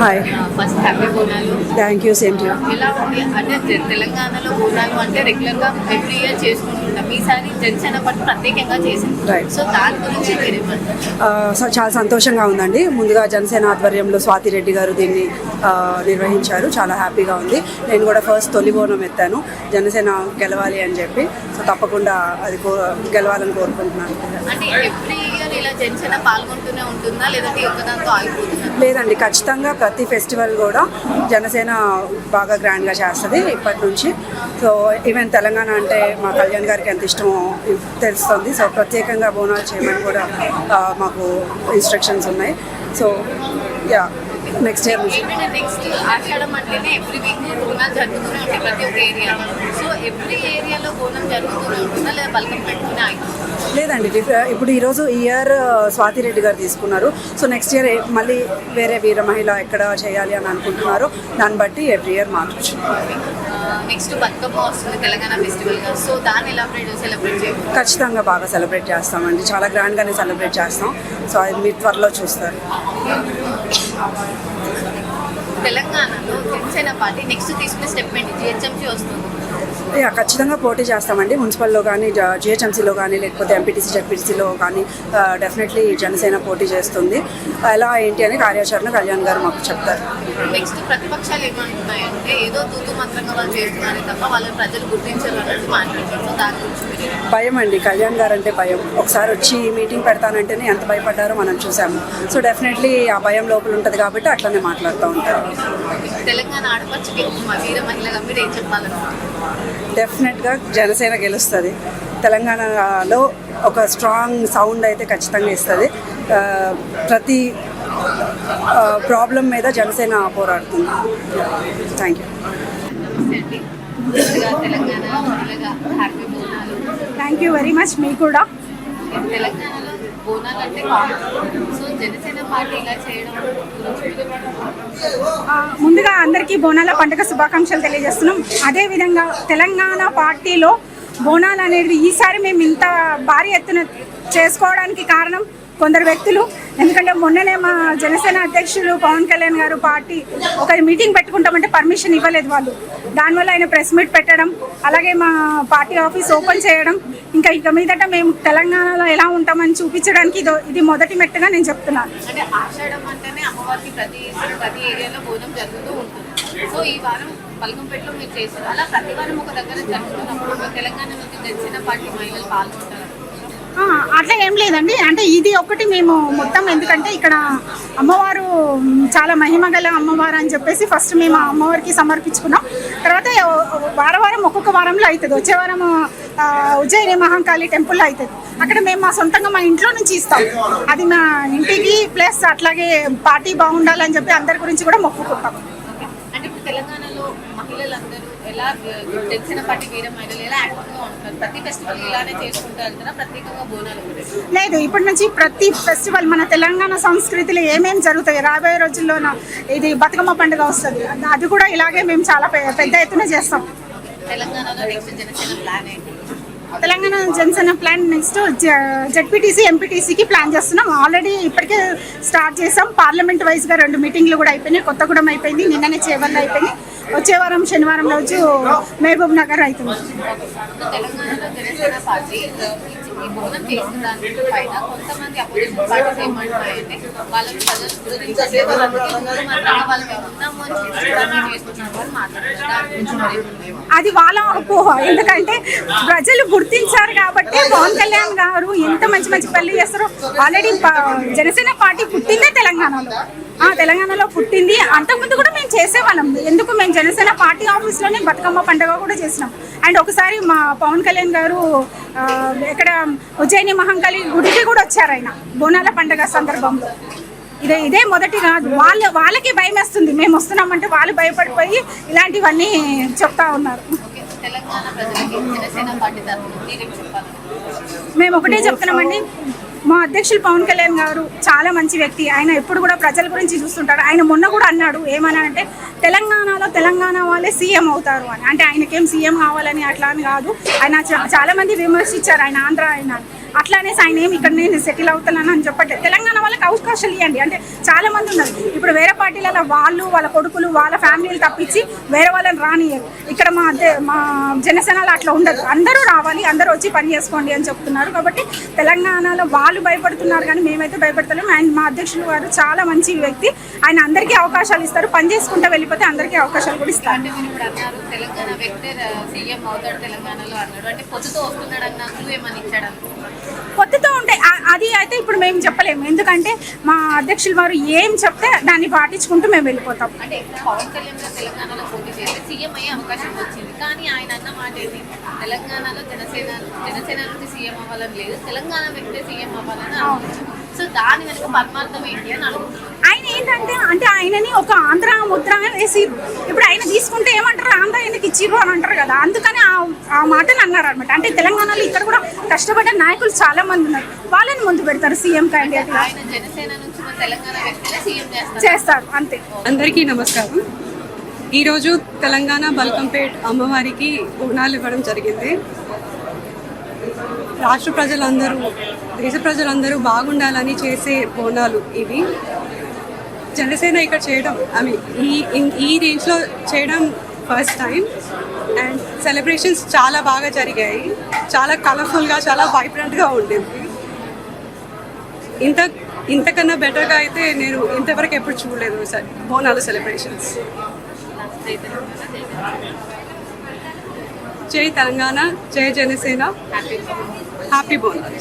Hi, first happy Bonalu. Thank you, same to you. ఎలా ఉంది అంటే తెలంగాణలో బోనాలు అంటే రెగ్యులర్గా ఎవ్రీ ఇయర్ చేసుకుంటుంటాం, ఈసారి జనసేన పార్టీ ప్రత్యేకంగా చేసింది. సో దాని గురించి సో చాలా సంతోషంగా ఉందండి. ముందుగా జనసేన ఆధ్వర్యంలో స్వాతి రెడ్డి గారు దీన్ని నిర్వహించారు. చాలా హ్యాపీగా ఉంది. నేను కూడా ఫస్ట్ తొలి బోనం ఎత్తాను, జనసేన గెలవాలి అని చెప్పి. సో తప్పకుండా అది గెలవాలని కోరుకుంటున్నాను. అంటే ఎవ్రీ ఇయర్ ఇలా జనసేన పాల్గొంటూనే ఉంటుందా లేదంటే ఒకదాంతో ఆగిపోతుందా? లేదండి, ఖచ్చితంగా ప్రతి ఫెస్టివల్ కూడా జనసేన బాగా గ్రాండ్గా చేస్తుంది ఇప్పటి నుంచి. సో ఈవెన్ తెలంగాణ అంటే మా కళ్యాణ్ గారికి ఎంత ఇష్టమో తెలుస్తుంది. సో ప్రత్యేకంగా బోనాలు చేయమని కూడా మాకు ఇన్స్ట్రక్షన్స్ ఉన్నాయి. So yeah, next year next ఆషాఢం అంటేనే ఎవ్రీ వీక్ బోనాలు జరుగుతూనే ఉంటాయి ప్రతి ఒక్క ఏరియాలో. సో ఎవ్రీ ఏరియాలో బోనం జరుగుతూనే ఉంటుందా లేదా బల్కం పెట్టుకునే లేదండి. ఇప్పుడు ఈరోజు ఈ ఇయర్ స్వాతి రెడ్డి గారు తీసుకున్నారు. సో నెక్స్ట్ ఇయర్ మళ్ళీ వేరే వీర మహిళ ఎక్కడ చేయాలి అని అనుకుంటున్నారు. దాన్ని బట్టి ఎవ్రీ ఇయర్ మార్చు. నెక్స్ట్ బతుకమ్మ వస్తుంది తెలంగాణ ఫెస్టివల్. సో దాన్ని ఎలా సెలబ్రేట్ చేయాలి? ఖచ్చితంగా బాగా సెలబ్రేట్ చేస్తామండి. చాలా గ్రాండ్గానే సెలబ్రేట్ చేస్తాం. సో అది మీరు త్వరలో చూస్తారు. తెలంగాణలో జనసేన పార్టీ నెక్స్ట్ తీసుకునే స్టెప్ ఏంటి? జిహెచ్ఎంసీ వస్తుంది. ఖచ్చితంగా పోటీ చేస్తామండి. మున్సిపల్లో కానీ, జిహెచ్ఎంసీలో కానీ, లేకపోతే ఎంపీటీసీ, జెడ్పీటీసీలో కానీ డెఫినెట్లీ జనసేన పోటీ చేస్తుంది. ఎలా ఏంటి అని కార్యాచరణ కళ్యాణ్ గారు మాకు చెప్తారు. నెక్స్ట్ ప్రతిపక్షాలు ఏమంటున్నాయంటే ఏదో తూతు మంత్రంగా వాళ్ళు చేస్తున్నారే తప్ప వాళ్ళని ప్రజలు గుర్తించారు అన్నట్టు మాట్లాడుతున్నారు. దాని గురించి భయం అండి. కళ్యాణ్ గారు అంటే భయం. ఒకసారి వచ్చి మీటింగ్ పెడతానంటేనే ఎంత భయపడ్డారో మనం చూసాము. సో డెఫినెట్లీ ఆ భయం లోపల ఉంటుంది కాబట్టి అట్లనే మాట్లాడుతూ ఉంటారు. తెలంగాణ ఆడపడుచుకి వీర మహిళగా మీరు ఏం చెప్పాలనుకుంటున్నారు? డెఫినెట్గా జనసేన గెలుస్తుంది. తెలంగాణలో ఒక స్ట్రాంగ్ సౌండ్ అయితే ఖచ్చితంగా ఇస్తుంది. ప్రతి ప్రాబ్లం మీద జనసేన పోరాడుతుంది. Thank you. Thank you very much. మీకు కూడా. తెలంగాణలో బోనాలు అంటే సో జనసేన పార్టీ ఇలా చేయడం ముందుగా అందరికీ బోనాల పండుగ శుభాకాంక్షలు తెలియజేస్తున్నాం. అదేవిధంగా తెలంగాణ పార్టీలో బోనాలు అనేది ఈసారి మేము ఇంత భారీ ఎత్తున చేసుకోవడానికి కారణం కొందరు వ్యక్తులు. ఎందుకంటే మొన్ననే మా జనసేన అధ్యక్షులు పవన్ కళ్యాణ్ గారు పార్టీ ఒక మీటింగ్ పెట్టుకుంటామంటే పర్మిషన్ ఇవ్వలేదు వాళ్ళు. దానివల్ల ఆయన ప్రెస్ మీట్ పెట్టడం, అలాగే మా పార్టీ ఆఫీస్ ఓపెన్ చేయడం, ఇక మీదట మేము తెలంగాణలో ఎలా ఉంటామని చూపించడానికి ఇది మొదటి మెట్టుగా నేను చెప్తున్నాను. అంటే ఆషాఢం అంటేనే అమ్మవారికి ప్రతి ఏరియాలో బోనం జరుగుతూ ఉంటుంది. సో ఈ వారం బల్కంపేటలో మీరు చేశారు. అలా ప్రతి వారం ఒక దగ్గర జరుగుతున్నప్పుడు తెలంగాణ నుంచి జనసేన పార్టీ మహిళలు పాల్గొంటారు. అట్లా ఏం లేదండి. అంటే ఇది ఒకటి మేము మొత్తం, ఎందుకంటే ఇక్కడ అమ్మవారు చాలా మహిమగల అమ్మవారు అని చెప్పేసి ఫస్ట్ మేము ఆ అమ్మవారికి సమర్పించుకున్నాం. తర్వాత వారం ఒక్కొక్క వారంలో అవుతుంది. వచ్చే వారం ఉజ్జయిని మహంకాళి టెంపుల్లో అవుతుంది. అక్కడ మేము మా సొంతంగా మా ఇంట్లో నుంచి ఇస్తాం. అది మా ఇంటికి ప్లస్ అట్లాగే పార్టీ బాగుండాలని చెప్పి అందరి గురించి కూడా మొక్కుకుంటాం. అంటే ఇప్పుడు తెలంగాణలో మహిళలందరూ ఎలా జనసేన పార్టీ వీర మహిళలు ఎలా యాక్టివ్గా ఉంటున్నారు? ప్రతి ఫెస్టివల్ ఇలానే చేసుకుంటారు కదా, ప్రత్యేకంగా బోనాలు లేదు. ఇప్పటి నుంచి ప్రతి ఫెస్టివల్ మన తెలంగాణ సంస్కృతిలో ఏమేమి జరుగుతాయి, రాబోయే రోజుల్లో ఇది బతుకమ్మ పండుగ వస్తుంది, అది కూడా ఇలాగే మేము చాలా పెద్ద ఎత్తున చేస్తాం. తెలంగాణలో నెక్స్ట్ జనసేన ప్లాన్ ఏంటి? Telangana Janasena plan next ZPTC ఎంపీటీసీకి ప్లాన్ చేస్తున్నాం. ఆల్రెడీ ఇప్పటికే స్టార్ట్ చేసాం. పార్లమెంట్ వైజ్గా 2 మీటింగ్లు కూడా అయిపోయినాయి. కొత్తగూడెం అయిపోయింది, నిన్ననే చేవల్ల అయిపోయింది. వచ్చే వారం శనివారం రోజు మహబూబ్ నగర్ అవుతుంది. తెలంగాణలో జనసేన పార్టీ ఈ బోనం చేసుకున్నాను పైన కొంతమంది అపోజిషన్ పార్టీస్ ఏమంటున్నాయంటే వాళ్ళని ప్రజలు గుర్తించట్లేదు, వాళ్ళకి ఉన్నాము అని చేసుకోవడానికి చేసుకుంటున్నారు అని మాట్లాడుతున్నారు. అది వాళ్ళ అపోహ. ఎందుకంటే ప్రజలు గుర్తించారు కాబట్టి పవన్ కళ్యాణ్ గారు ఎంత మంచి మంచి పనులు చేస్తారు. ఆల్రెడీ జనసేన పార్టీ పుట్టిందే తెలంగాణలో పుట్టింది. అంతకుముందు కూడా మేము చేసేవాళ్ళం. ఎందుకు, మేము జనసేన పార్టీ ఆఫీస్లోనే బతుకమ్మ పండుగ కూడా చేసినాం. అండ్ ఒకసారి మా పవన్ కళ్యాణ్ గారు ఇక్కడ ఉజ్జయిని మహంకాళి గుడికి కూడా వచ్చారు ఆయన బోనాల పండుగ సందర్భంలో. ఇదే మొదటి కాదు. వాళ్ళకి భయం వేస్తుంది మేము వస్తున్నామంటే, వాళ్ళు భయపడిపోయి ఇలాంటివన్నీ చెప్తా ఉన్నారు. తెలంగాణ ప్రజలకి జనసేన పార్టీ తరఫున మీరేం చెప్పాలి? మేము ఒకటే చెప్తున్నామండి, మా అధ్యక్షులు పవన్ కళ్యాణ్ గారు చాలా మంచి వ్యక్తి. ఆయన ఎప్పుడు కూడా ప్రజల గురించి చూస్తుంటాడు. ఆయన మొన్న కూడా అన్నాడు ఏమని అంటే, తెలంగాణలో తెలంగాణ వాళ్ళే సీఎం అవుతారు అని. అంటే ఆయనకేం సీఎం కావాలని అట్లా అని కాదు. ఆయన చాలా మంది విమర్శించారు ఆయన ఆంధ్ర ఆయన. అట్లా అనేసి ఆయన ఏమి ఇక్కడ నేను సెటిల్ అవుతానని అని చెప్పట్లేదు. తెలంగాణ వాళ్ళకి అవకాశాలు ఇవ్వండి. అంటే చాలా మంది ఉన్నారు ఇప్పుడు వేరే పార్టీలలో, వాళ్ళు వాళ్ళ కొడుకులు వాళ్ళ ఫ్యామిలీలు తప్పించి వేరే వాళ్ళని రానియరు. ఇక్కడ మా జనసేనలో అట్లా ఉండదు. అందరూ రావాలి, అందరూ వచ్చి పని చేసుకోండి అని చెప్తున్నారు. కాబట్టి తెలంగాణలో వాళ్ళు భయపడుతున్నారు కానీ మేమైతే భయపడతలేము. అండ్ మా అధ్యక్షులు గారు చాలా మంచి వ్యక్తి. ఆయన అందరికీ అవకాశాలు ఇస్తారు. పని చేసుకుంటూ వెళ్ళిపోతే అందరికీ అవకాశాలు కూడా ఇస్తారు. అంటే మీరు ఇప్పుడు అన్నారు తెలంగాణ వ్యక్తి సీఎం అవుతాడు తెలంగాణలో అన్నాడు. అంటే పొద్దుతో వస్తున్నాడు అన్నట్లు ఏమని ఇచ్చాడు? కొత్తతో ఉంటాయి అది అయితే ఇప్పుడు మేము చెప్పలేము. ఎందుకంటే మా అధ్యక్షులు వారు ఏం చెప్తే దాన్ని పాటించుకుంటూ మేము వెళ్ళిపోతాం. అంటే పవన్ కళ్యాణ్ గారు తెలంగాణలో పోటీ చేసి సీఎం అయ్యే అవకాశం వచ్చింది. కానీ ఆయన అన్న మాట ఏంటి, తెలంగాణలో జనసేన నుంచి సీఎం అవ్వాలని లేదు, తెలంగాణ వ్యక్తి సీఎం అవ్వాలని అనుకుంటున్నాం. సో దాని వెనుక పరమార్థం ఏంటి అని అడుగుతున్నాం. ఆయన ఏంటంటే ఆయనని ఒక ఆంధ్ర ముద్ర వేసి ఇప్పుడు ఆయన తీసుకుంటే ఏమంటారు, ఆంధ్ర ఎందుకు ఇచ్చిర్రు అని అంటారు కదా. అందుకని ఆ మాటలు అన్నారు అనమాట. అంటే తెలంగాణలో ఇక్కడ కూడా కష్టపడ్డ నాయకులు చాలా మంది ఉన్నారు. వాళ్ళని ముందు పెడతారు సీఎం క్యాండిడేట్. ఆయన జనసేన నుంచి తెలంగాణ వ్యక్తిగా సీఎం చేస్తారు అంతే. అందరికీ నమస్కారం. ఈరోజు తెలంగాణ బల్కంపేట్ అమ్మవారికి బోనాలు ఇవ్వడం జరిగింది. రాష్ట్ర ప్రజలందరూ, దేశ ప్రజలందరూ బాగుండాలని చేసే బోనాలు ఇవి. జనసేన ఇక్కడ చేయడం, ఈ రేంజ్లో చేయడం ఫస్ట్ టైం. అండ్ సెలబ్రేషన్స్ చాలా బాగా జరిగాయి. చాలా కలర్ఫుల్గా, చాలా వైబ్రెంట్గా ఉండింది. ఇంతకన్నా బెటర్గా అయితే నేను ఇంతవరకు ఎప్పుడు చూడలేదు సార్ బోనాల సెలబ్రేషన్స్. జై తెలంగాణ, జై జనసేన, హ్యాపీ బోనాలు.